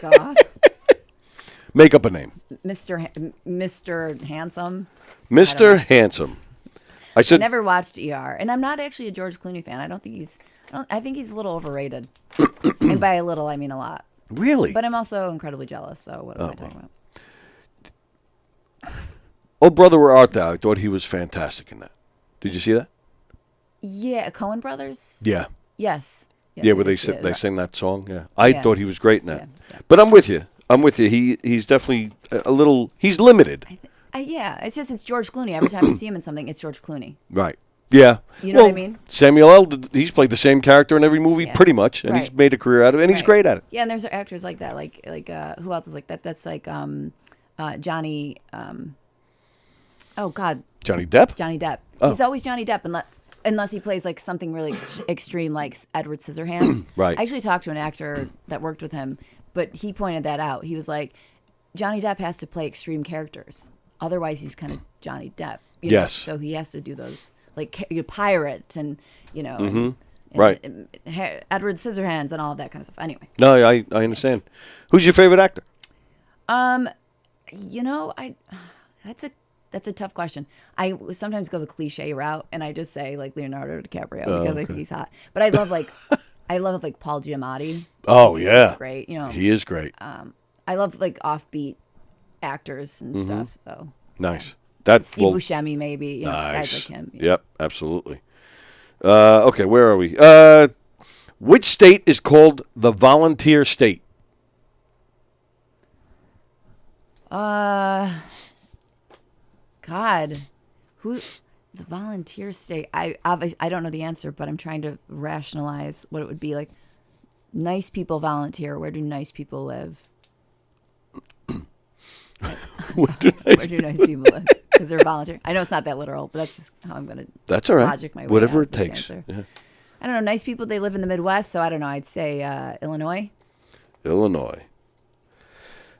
God. Make up a name. Mr. Handsome. Mr. Handsome. I I said never watched ER, and I'm not actually a George Clooney fan. I think he's a little overrated, and by a little I mean a lot. Really? But I'm also incredibly jealous. So what am I talking about? Oh, Brother, Where Art Thou? I thought he was fantastic in that. Did you see that? Yeah, Coen Brothers. Yeah. Yes. Yes, Yeah, I where did they see it. they sing that song. Yeah, I Yeah. thought he was great in that. Yeah. But I'm with you. He's definitely a little. He's limited. Yeah, it's George Clooney. Every time you see him in something, it's George Clooney. Right. Yeah. You know what I mean? Samuel L. He's played the same character in every movie, Yeah. pretty much, and he's Right. made a career out of it, and he's Right. great at it. Yeah, and there's actors like that. Like who else is like that? That's like Johnny. Oh God, Johnny Depp. Johnny Depp. Oh. He's always Johnny Depp unless he plays like something really extreme, like Edward Scissorhands. Right. I actually talked to an actor that worked with him, but he pointed that out. He was like, Johnny Depp has to play extreme characters, otherwise he's kind of Johnny Depp. You know? Yes. So he has to do those like pirate and Right. and Edward Scissorhands and all of that kind of stuff. Anyway. No, I understand. Who's your favorite actor? That's a tough question. I sometimes go the cliche route and I just say like Leonardo DiCaprio because I think he's hot. But I love like Paul Giamatti. Oh yeah, He's great. he is great. I love like offbeat actors and stuff. So Nice. That's Steve Buscemi maybe. nice. Guys like him. Yep, absolutely. Okay, where are we? Which state is called the volunteer state? God, who the volunteer state? I don't know the answer, but I'm trying to rationalize what it would be like. Nice people volunteer. Where do nice people live? Where do Where do nice people live? Because they're volunteer. I know it's not that literal, but that's just how I'm gonna. That's all right. Logic my way Whatever out it of this takes. answer. Yeah. I don't know. Nice people. They live in the Midwest, so I don't know. I'd say Illinois. Illinois.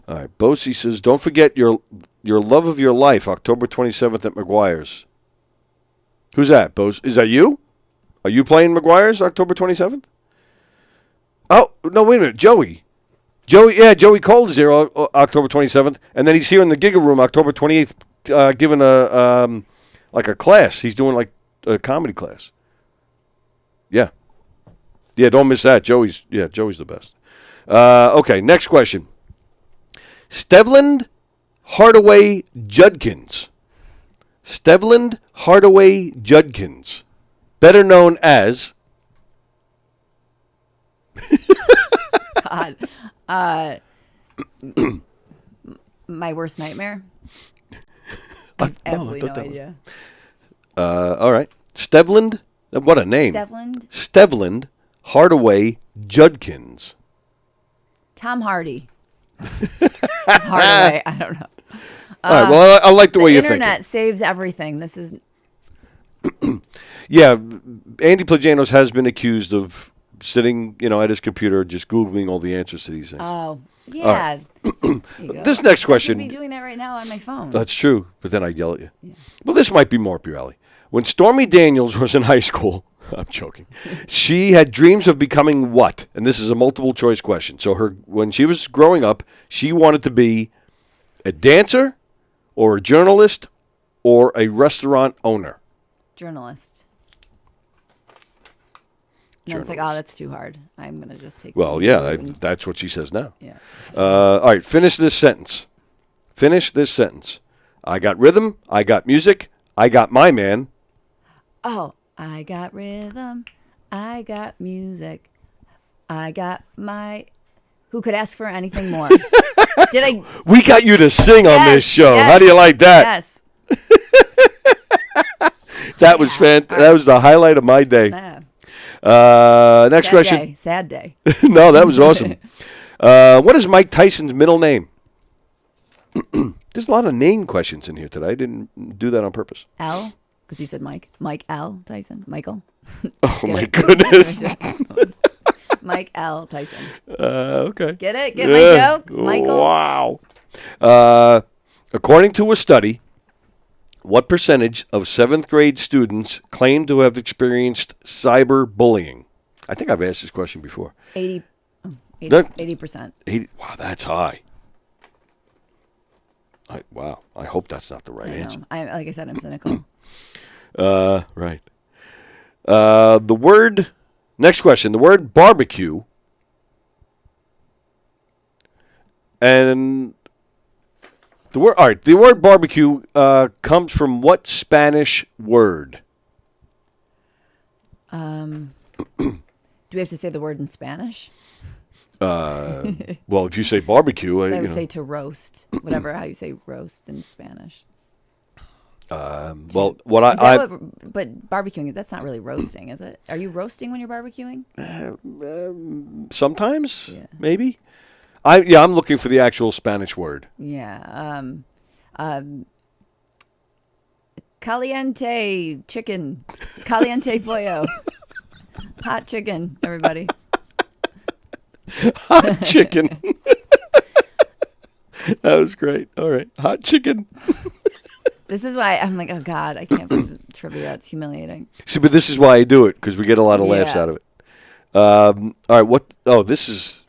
All right. Bosie says, don't forget your love of your life, October 27th at McGuire's. Who's that, Bose? Is that you? Are you playing McGuire's October 27th? Oh, no, wait a minute. Joey. Joey Cole is here October 27th, and then he's here in the Giga Room October 28th giving a class. He's doing like a comedy class. Yeah. Yeah, don't miss that. Joey's the best. Okay, next question. Stevland Hardaway Judkins. Stevland Hardaway Judkins. Better known as... God. My worst nightmare. I have absolutely no idea. All right. Stevland, what a name. Stevland? Stevland Hardaway Judkins. Tom Hardy. It's Hardaway. I don't know. All right, well, I like the way you're thinking. The internet saves everything. This is... Yeah, Andy Plagianos has been accused of sitting, at his computer just Googling all the answers to these things. Oh, yeah. There you go. This next I question... could be doing that right now on my phone. That's true, but then I yell at you. Yeah. Well, this might be more up your alley. When Stormy Daniels was in high school, I'm joking, she had dreams of becoming what? And this is a multiple choice question. So when she was growing up, she wanted to be a dancer or a journalist or a restaurant owner. Journalist. And then it's like, oh, that's too hard. I'm going to just take... Well, yeah, that's what she says now. Yeah. All right, finish this sentence. I got rhythm. I got music. I got my man. Oh, I got rhythm. I got music. I got my... Who could ask for anything more? Did I? We got you to sing on Yes, this show. yes, How do you like that? Yes. That was fantastic. That was the highlight of my day. Next Sad question. Day. Sad day. No, that was awesome. What is Mike Tyson's middle name? There's a lot of name questions in here today. I didn't do that on purpose. L? Because you said Mike. Mike L. Tyson. Michael. Oh, Get my it? goodness. Mike L. Tyson. Okay. Get it? Get my joke? Michael? Wow. According to a study, what percentage of 7th grade students claim to have experienced cyberbullying? I think I've asked this question before. 80%. That- 80%. 80, wow, that's high. Wow. I hope that's not the right answer. Like I said, I'm cynical. Right. Next question. The word barbecue and the word barbecue comes from what Spanish word? Do we have to say the word in Spanish? Well, if you say barbecue, I would say to roast, whatever how you say roast in Spanish. well, what Is that I but barbecuing, that's not really roasting, is it? Are you roasting when you're barbecuing? sometimes Yeah. maybe I'm looking for the actual Spanish word. Yeah. Caliente chicken. Caliente pollo. Hot chicken, everybody. Hot chicken. That was great. All right, hot chicken. This is why I'm like, oh God, I can't believe the trivia. It's humiliating. See, but this is why I do it, because we get a lot of laughs Yeah. out of it. All right, this is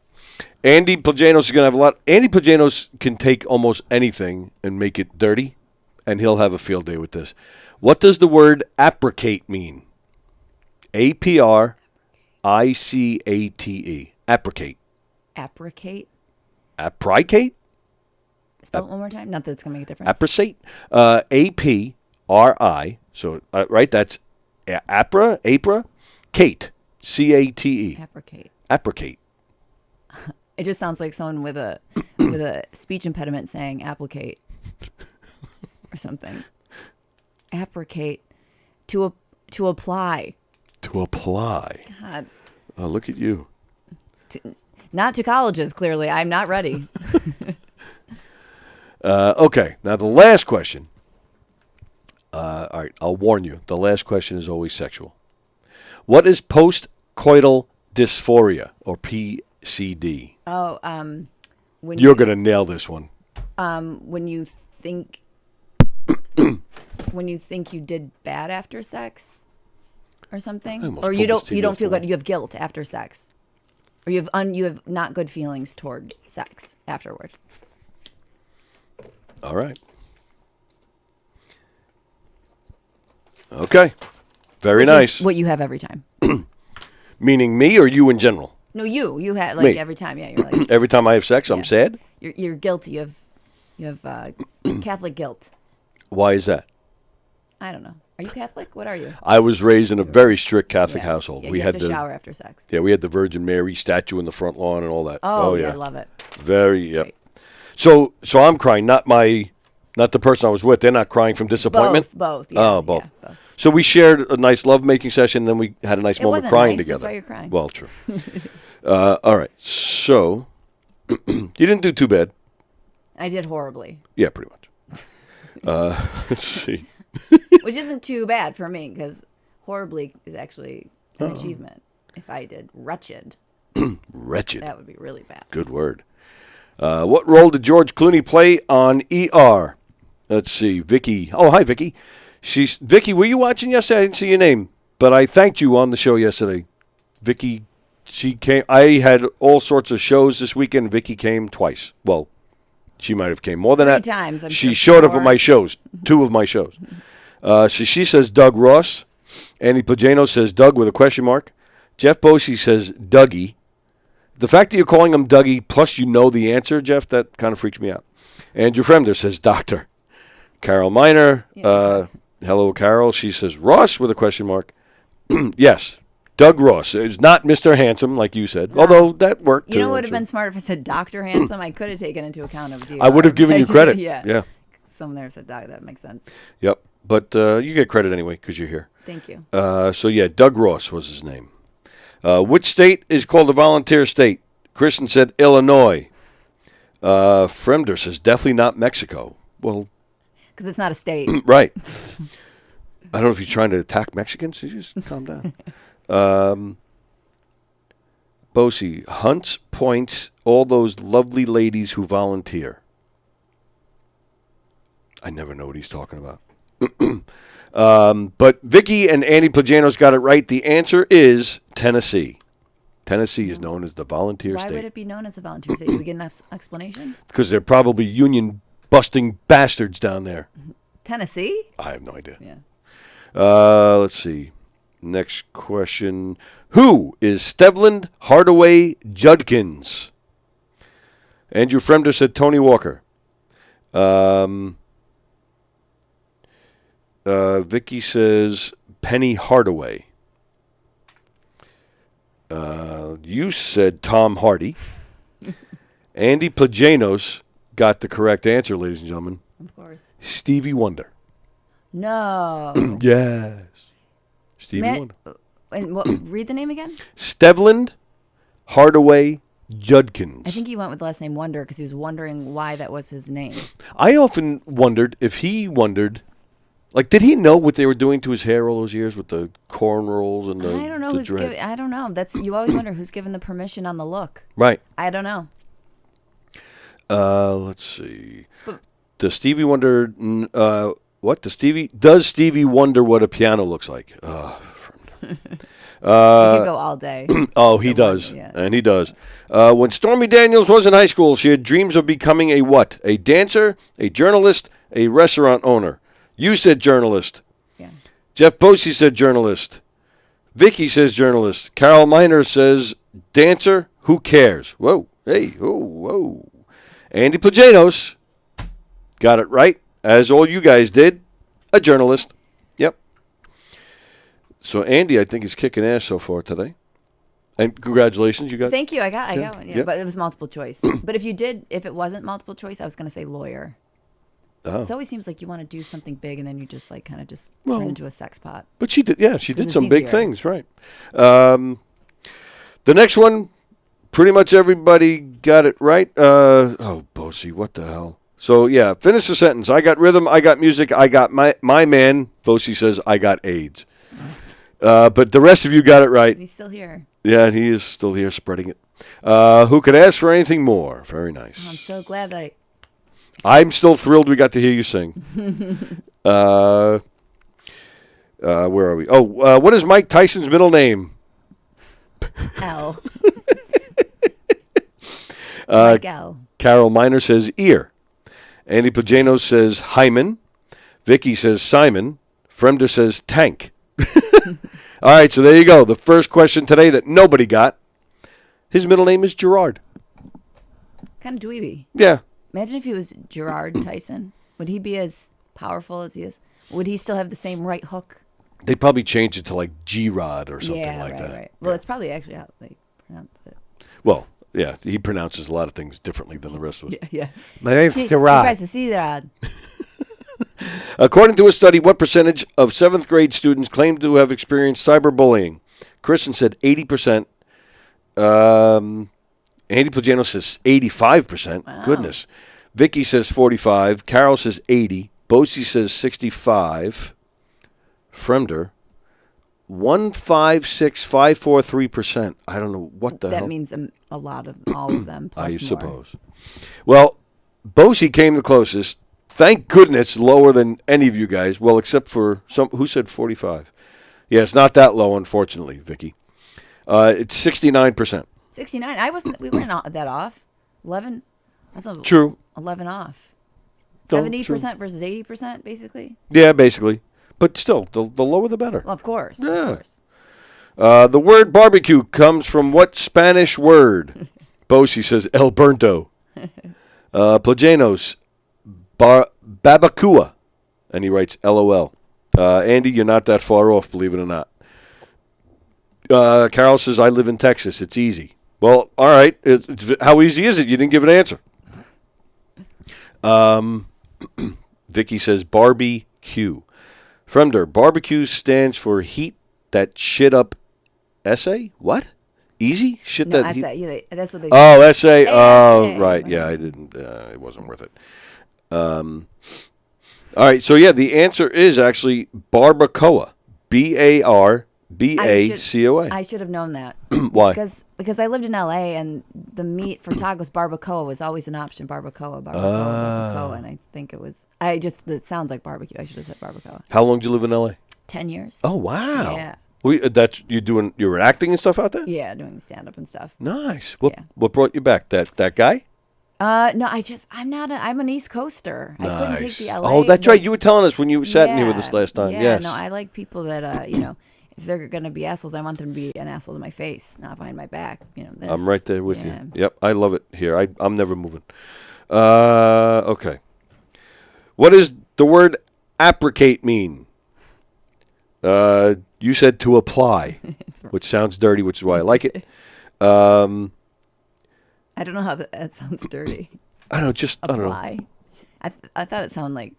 Andy Plajanos is going to have a lot. Andy Plajanos can take almost anything and make it dirty, and he'll have a field day with this. What does the word apricate mean? APRICATE. Apricate. Apricate. Apricate? Spell it one more time. Not that it's going to make a difference. Apricate. APRI. So, right, that's APRA, Kate. CATE. Apricate. Apricate. It just sounds like someone with a speech impediment saying applicate or something. Apricate. To apply. To apply. God. Oh, look at you. Not to colleges, clearly. I'm not ready. Okay, now the last question. All right, I'll warn you. The last question is always sexual. What is postcoital dysphoria, or PCD? Oh, when You're going to nail this one. when you think you did bad after sex or something, I almost or pulled you this don't TV off feel the good. You have guilt after sex, or you have not good feelings toward sex afterward. All right. Okay. Very Which nice. is what you have every time. Meaning me or you in general? No, you had Me. every time. Yeah, you're like Every time I have sex, I'm Yeah. sad? you're guilty. You have Catholic guilt. Why is that? I don't know. Are you Catholic? What are you? I was raised in a very strict Catholic household. Yeah, We you had have to the shower after sex. we had the Virgin Mary statue in the front lawn and all that. Oh, yeah, I love it. Very, yep. Great. So I'm crying, not the person I was with. They're not crying from disappointment. Both. Yeah, Oh, both. Yeah, both. So we shared a nice lovemaking session, then we had a nice It moment wasn't crying nice, together. that's why you're crying. Well, true. All right. So you didn't do too bad. I did horribly, Yeah, pretty much. Let's see. which isn't too bad for me because horribly is actually an achievement. If I did wretched, Wretched. that would be really bad. Good word. What role did George Clooney play on ER? Let's see. Vicky. Oh, hi, Vicky. Vicky, were you watching yesterday? I didn't see your name, but I thanked you on the show yesterday. Vicky, she came. I had all sorts of shows this weekend. Vicky came twice. Well, she might have came more than 3 that. times, I'm she sure. showed up at 4. my shows, 2 of my shows. So she says Doug Ross. Andy Plajano says Doug with a question mark. Jeff Bosey says Dougie. The fact that you're calling him Dougie, plus you know the answer, Jeff, that kind of freaks me out. Andrew Fremder says Doctor. Carol Miner. Hello, Carol. She says Ross with a question mark. Yes. Doug Ross. It's not Mr. Handsome, like you said, although that worked. You know too, what would I'm have sure. been smart if I said Dr. Handsome? I could have taken into account of DR. I would have given you credit. Yeah. Yeah. Someone there said Doc. That makes sense. Yep. But you get credit anyway because you're here. Thank you. So, yeah, Doug Ross was his name. Which state is called a volunteer state? Kristen said Illinois. Fremder says definitely not Mexico. Well, Because it's not a state. right. I don't know if you're trying to attack Mexicans. You just calm down. Bosie, hunts, points, all those lovely ladies who volunteer. I never know what he's talking about. But Vicky and Andy Plagianos got it right. The answer is Tennessee. Tennessee is known as the volunteer Why state. would it be known as a volunteer state? Do we get an explanation? Because they're probably union-busting bastards down there. Tennessee? I have no idea. Yeah. Let's see. Next question. Who is Stevland Hardaway Judkins? Andrew Fremder said Tony Walker. Vicky says Penny Hardaway. You said Tom Hardy. Andy Plagianos got the correct answer, ladies and gentlemen. Of course. Stevie Wonder. No. Yes. Stevie Wonder. And read the name again? Stevland Hardaway Judkins. I think he went with the last name Wonder because he was wondering why that was his name. I often wondered if he wondered, like, did he know what they were doing to his hair all those years with the cornrows and the I don't know the who's dread? giving. I don't know. That's you always wonder who's given the permission on the look. Right. I don't know. Let's see. Does Stevie Wonder? What? Does Stevie wonder what a piano looks like? We could go all day. Oh, he does, yeah. and he does. When Stormy Daniels was in high school, she had dreams of becoming a what? A dancer, a journalist, a restaurant owner. You said journalist. Yeah. Jeff Bosie said journalist. Vicky says journalist. Carol Miner says dancer. Who cares? Whoa. Hey. Whoa. Andy Plagianos got it right, as all you guys did. A journalist. Yep. So Andy, I think, is kicking ass so far today. And congratulations, you got. Thank you. I got one. Yeah, Yeah. but it was multiple choice. But if it wasn't multiple choice, I was going to say lawyer. Oh. It always seems like you want to do something big and then you just like kind of just Well, turn into a sex pot. But she did. Yeah, she did it's some big easier. things, right? The next one, pretty much everybody got it right. Bosie, what the hell? So yeah, finish the sentence. I got rhythm. I got music. I got my man. Bosie says I got AIDS. But the rest of you got it right. And he's still here. Yeah, and he is still here spreading it. Who could ask for anything more? Very nice. I'm so glad that I'm still thrilled we got to hear you sing. Where are we? What is Mike Tyson's middle name? L. Like L. Carol Miner says ear. Andy Plagianos says hymen. Vicky says Simon. Fremder says tank. All right, so there you go. The first question today that nobody got. His middle name is Gerard. Kind of dweeby. Yeah. Imagine if he was Gerard Tyson. Would he be as powerful as he is? Would he still have the same right hook? They probably changed it to like G-Rod or something yeah, like right, that. right. Well, it's probably actually how they pronounce it. Well, yeah, he pronounces a lot of things differently than the rest of us. Yeah. My name's See, Gerard. you guys see that? According to a study, what percentage of 7th grade students claim to have experienced cyberbullying? Kristen said 80%. Andy Plagianos says 85%. Wow. Goodness. Vicky says 45. Carol says 80. Bosie says 65. Fremder 156,543%. I don't know what the hell. That means a lot of all of them. Plus I more. suppose. Well, Bosie came the closest. Thank goodness lower than any of you guys. Well, except for some who said 45. Yeah, it's not that low, unfortunately, Vicky. It's 69%. 69. I wasn't. We weren't that off. 11. That's a, True. 11 off. No, 70% versus 80%, basically. Yeah, basically. But still, the lower the better. Well, of course. Yeah. Of course. The word barbecue comes from what Spanish word? Bosie says El Burnt-O. Plagianos, Babacua. And he writes LOL. Andy, you're not that far off, believe it or not. Carol says, I live in Texas. It's easy. Well, all right. How easy is it? You didn't give an answer. Vicky says, barbecue. Fremder, barbecue stands for heat that shit up essay? What? Easy? Shit No, that heat? yeah, that's what they Oh, say. essay. Oh, Essay. right. Yeah, I didn't. It wasn't worth it. All right. So, yeah, the answer is actually barbacoa. BARBACOA. I should have known that. Why? Because I lived in LA and the meat for tacos barbacoa was always an option. Barbacoa, and I think it was. It sounds like barbecue. I should have said barbacoa. How long did you live in L.A.? 10 years. Oh, wow. Yeah. Well, you were acting and stuff out there? Yeah, doing stand up and stuff. Nice. Yeah. What brought you back? That guy? No, I'm an East Coaster. I couldn't take the LA. Oh, that's right. You were telling us when you sat in here with us last time. Yeah, Yes. no, I like people that if they're gonna be assholes, I want them to be an asshole to my face, not behind my back. I'm right there with yeah. you. Yep, I love it here. I'm never moving. Okay. What does the word apprecate mean? You said to apply, which sounds dirty, which is why I like it. I don't know how that sounds dirty. I don't know. I don't know. Apply. I thought it sounded like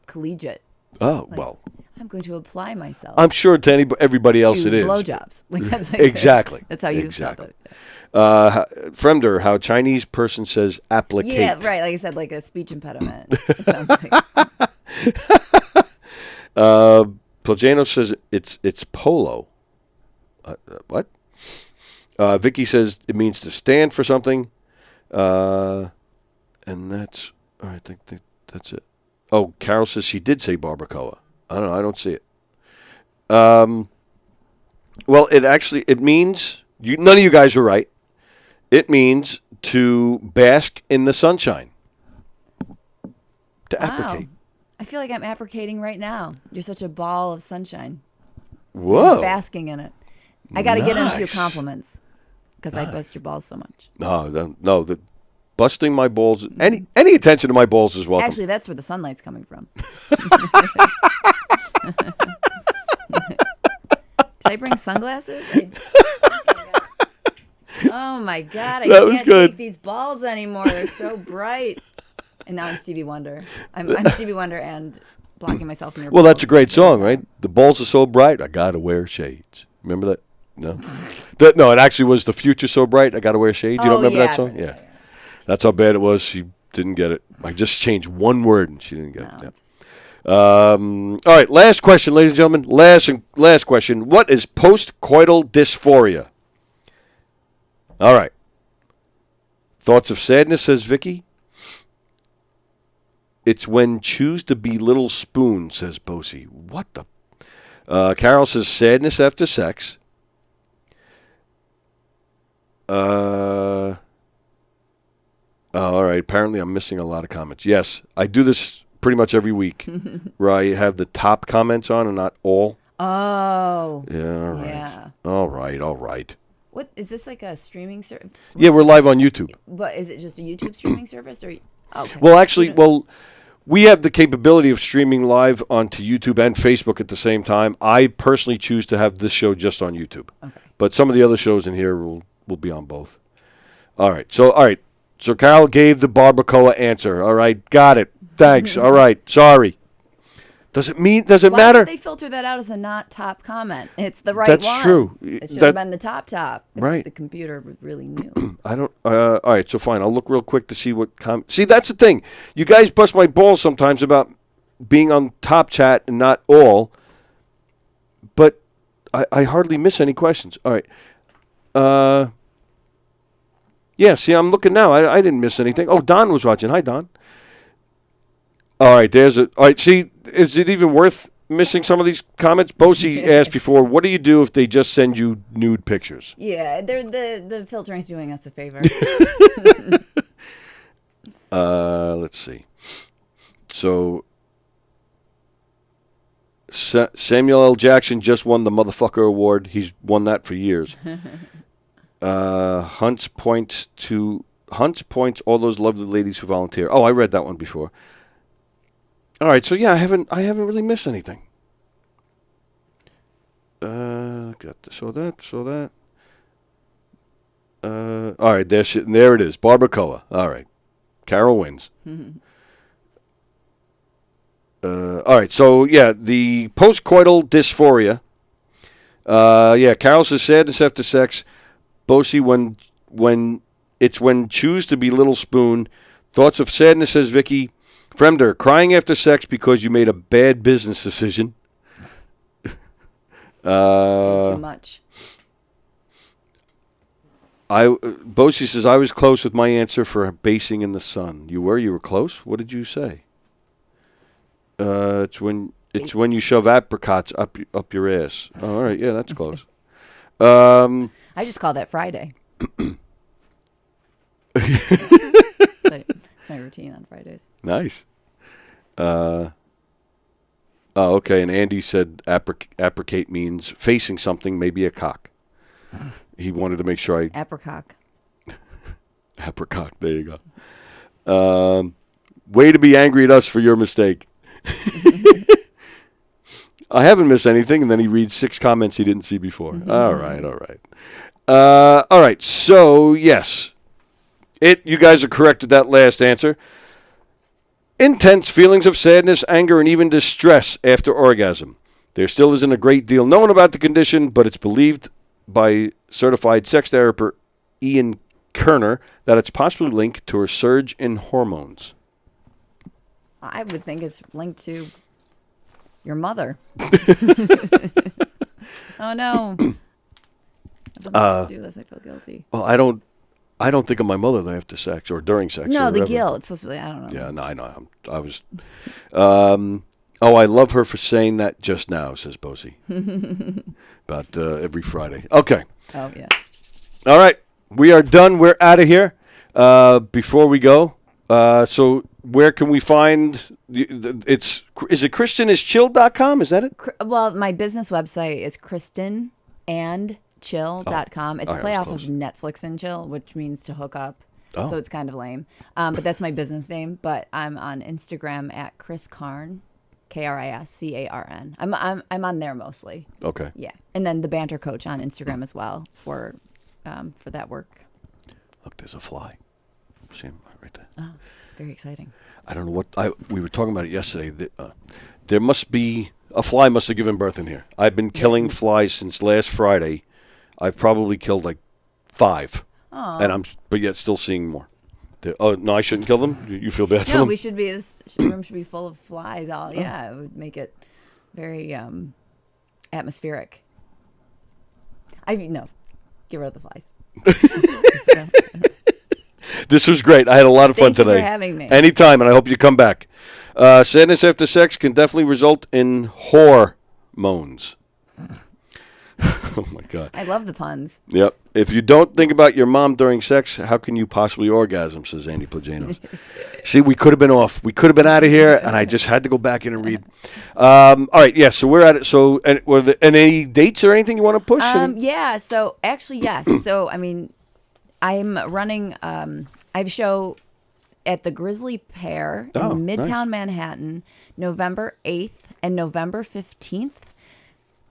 collegiate. Oh, well. I'm going to apply myself. I'm sure to everybody else to it is. blowjobs. That's Exactly. That's how you exactly. felt it. Fremder, how Chinese person says applicate. Yeah, right. Like I said, like a speech impediment. It sounds like. Plagano says it's polo. What? Vicky says it means to stand for something. And that's all right. I think that's it. Oh, Carol says she did say barbacoa. I don't know. I don't see it. Well, it means none of you guys are right. It means to bask in the sunshine. To apprecate. I feel like I'm applicating right now. You're such a ball of sunshine. Whoa. I'm basking in it. I got to get in a few Nice. compliments because I bust your balls so much. No, the busting my balls. Any attention to my balls is welcome. Actually, that's where the sunlight's coming from. Did I bring sunglasses? Oh my God! I That was can't good. take these balls anymore. They're so bright. And now I'm Stevie Wonder. I'm Stevie Wonder and blocking myself from your. Well, that's a balls. great song, right? The balls are so bright, I gotta wear shades. Remember that? No, no. It actually was "The Future So Bright, I Gotta Wear Shades." You don't remember that song? Yeah. That's how bad it was. She didn't get it. I just changed one word and she didn't get it. Yeah. All right, last question, ladies and gentlemen. Last question. What is postcoital dysphoria? All right. Thoughts of sadness, says Vicky. It's when choose to be little spoon, says Bosie. What the? Carol says sadness after sex. All right. Apparently, I'm missing a lot of comments. Yes, I do this pretty much every week, where I have the top comments on and not all. Oh. Yeah. All right. Yeah. All right. What is this like a streaming service? Yeah, we're live on YouTube. But is it just a YouTube streaming service or? Okay. Well, actually, we have the capability of streaming live onto YouTube and Facebook at the same time. I personally choose to have this show just on YouTube. Okay. But some of the other shows in here will be on both. All right. So Carol gave the barbacoa answer. All right. Got it. Thanks. All right. Sorry. Does it Why matter? would they filter that out as a not top comment? It's the right That's one. true. It should have been the top. If Right. the computer really knew. I don't. All right. So fine. I'll look real quick to see what See, that's the thing. You guys bust my balls sometimes about being on top chat and not all. But I hardly miss any questions. All right. Yeah. See, I'm looking now. I didn't miss anything. Oh, Don was watching. Hi, Don. All right. All right. See, is it even worth missing some of these comments? Bosie asked before, what do you do if they just send you nude pictures? Yeah, the filtering's doing us a favor. Let's see. So Samuel L. Jackson just won the motherfucker award. He's won that for years. Hunts points all those lovely ladies who volunteer. Oh, I read that one before. All right, so yeah, I haven't really missed anything. got this. Saw that. All right, there it is. Barbacoa. All right. Carol wins. All right, so, yeah, the postcoital dysphoria. Carol says sadness after sex. Bosie, when choose to be little spoon. Thoughts of sadness, says Vicky. Fremder, crying after sex because you made a bad business decision. Too much. Bosie says, I was close with my answer for basing in the sun. You were close? What did you say? It's when you shove apricots up your ass. Oh, all right, yeah, that's close. I just call that Friday. It's my routine on Fridays. Nice. Okay, and Andy said apricate means facing something, maybe a cock. He wanted to make sure Apricot. Apricot, there you go. Way to be angry at us for your mistake. I haven't missed anything, and then he reads 6 comments he didn't see before. All right. All right, so, yes. You guys are correct with that last answer. Intense feelings of sadness, anger, and even distress after orgasm. There still isn't a great deal known about the condition, but it's believed by certified sex therapist Ian Kerner that it's possibly linked to a surge in hormones. I would think it's linked to your mother. Oh, no. I don't do this. I feel guilty. Well, I don't think of my mother after sex or during sex. No, or the whatever. guilt. It's supposed to be, I don't know. Yeah, no, I know. I was. I love her for saying that just now, says Bosie. About every Friday. Okay. Oh, yeah. All right. We are done. We're out of here. Before we go, so where can we find is it KristenIsChill.com? Is that it? Well, my business website is KristenandChill.com. It's a play off of Netflix and chill, which means to hook up. Oh. So it's kind of lame. But that's my business name. But I'm on Instagram at Chris Carn, KrisCarn. I'm on there mostly. Okay. Yeah, and then the Banter Coach on Instagram as well for that work. Look, there's a fly. See him right there. Oh, very exciting. I don't know what we were talking about it yesterday. There must be a fly must have given birth in here. I've been killing flies since last Friday. I've probably killed like 5, and but yet still seeing more. No, I shouldn't kill them. You feel bad for them? No, this room should be full of flies. Yeah, it would make it very atmospheric. Get rid of the flies. This was great. I had a lot of fun today. Thank you for having me. Anytime, and I hope you come back. Sadness after sex can definitely result in hormones. Oh, my God. I love the puns. Yep. If you don't think about your mom during sex, how can you possibly orgasm, says Andy Plajanos. See, we could have been off. We could have been out of here, and I just had to go back in and read. All right, yeah, so we're at it. So, were there any dates or anything you want to push? Yeah, so actually, yes. So, I mean, I'm running I have a show at the Grizzly Pear in Midtown Manhattan, November 8th and November 15th.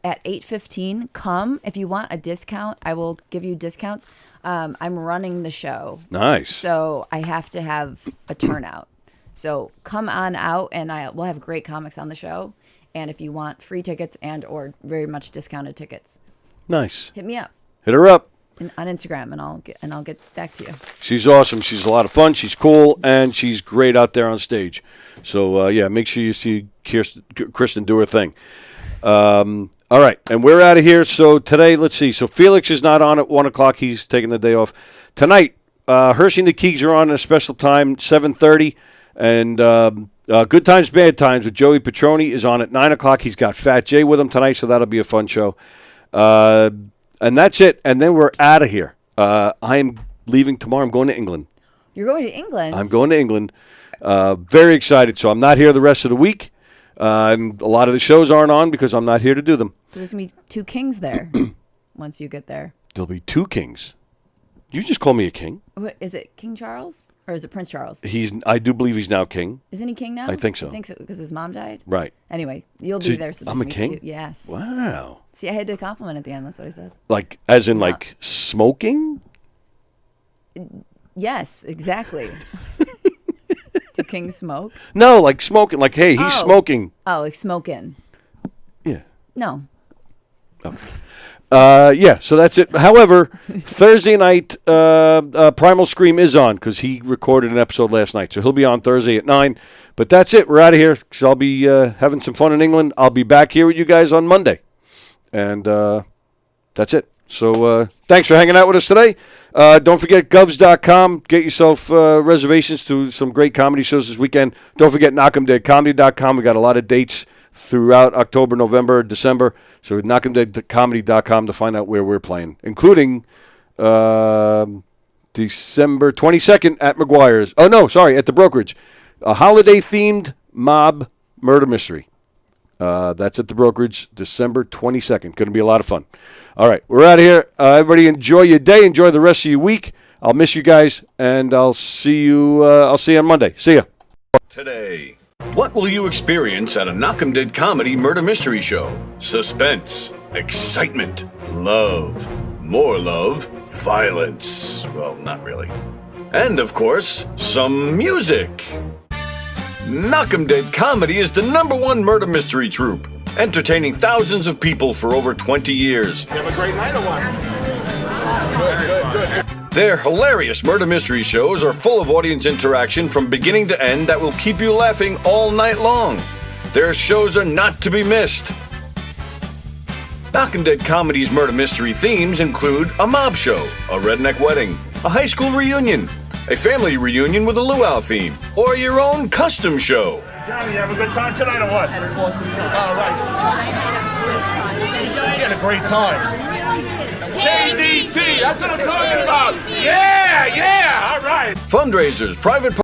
At 8:15, come. If you want a discount, I will give you discounts. I'm running the show. Nice. So I have to have a turnout. So come on out, and we'll have great comics on the show. And if you want free tickets and or very much discounted tickets, nice. hit me up. Hit her up On Instagram, and I'll get back to you. She's awesome. She's a lot of fun. She's cool, and she's great out there on stage. So make sure you see Kristen do her thing. All right, and we're out of here. So today, let's see. So Felix is not on at 1 o'clock. He's taking the day off. Tonight, Hershey and the Keegs are on at a special time, 7:30. And Good Times, Bad Times with Joey Petroni is on at 9 o'clock. He's got Fat Jay with him tonight, so that'll be a fun show. And that's it. And then we're out of here. I'm leaving tomorrow. I'm going to England. You're going to England? I'm going to England. Very excited. So I'm not here the rest of the week. And a lot of the shows aren't on because I'm not here to do them. So there's going to be 2 kings there once you get there. There'll be 2 kings. You just call me a king. What, is it King Charles or is it Prince Charles? I do believe he's now king. Isn't he king now? I think so. I think so because his mom died. Right. Anyway, you'll So be there. So I'm a meet king? you. Yes. Wow. See, I had to compliment at the end. That's what I said. Like, as in, No. like, smoking? Yes, exactly. Do kings smoke? No, like smoking. Like, hey, he's Oh. smoking. Oh, like smoking. Yeah. No. Yeah, so that's it. However, Thursday night, Primal Scream is on because he recorded an episode last night. So he'll be on Thursday at 9. But that's it. We're out of here because I'll be having some fun in England. I'll be back here with you guys on Monday. And that's it. So thanks for hanging out with us today. Don't forget govs.com. Get yourself reservations to some great comedy shows this weekend. Don't forget knockemdeadcomedy.com. We got a lot of dates throughout October, November, December. So knockemdeadcomedy.com to find out where we're playing, including December 22nd at McGuire's. Oh, no, sorry, at the Brokerage. A holiday-themed mob murder mystery. That's at the Brokerage, December 22nd. Going to be a lot of fun. All right, we're out of here. Everybody enjoy your day. Enjoy the rest of your week. I'll miss you guys, and I'll see you on Monday. See ya. Today, what will you experience at a Knockem Dead Comedy Murder Mystery Show? Suspense, excitement, love, more love, violence. Well, not really. And, of course, some music. Knockem Dead Comedy is the #1 murder mystery troupe, entertaining thousands of people for over 20 years. You have a great night or what? Good. Their hilarious murder mystery shows are full of audience interaction from beginning to end that will keep you laughing all night long. Their shows are not to be missed. Knockem Dead Comedy's murder mystery themes include a mob show, a redneck wedding, a high school reunion, a family reunion with a luau theme, or your own custom show. Johnny, you have a good time tonight or what? I had an awesome time. All right. She had a great time. KDC, that's what I'm talking about. Yeah, all right. Fundraisers, private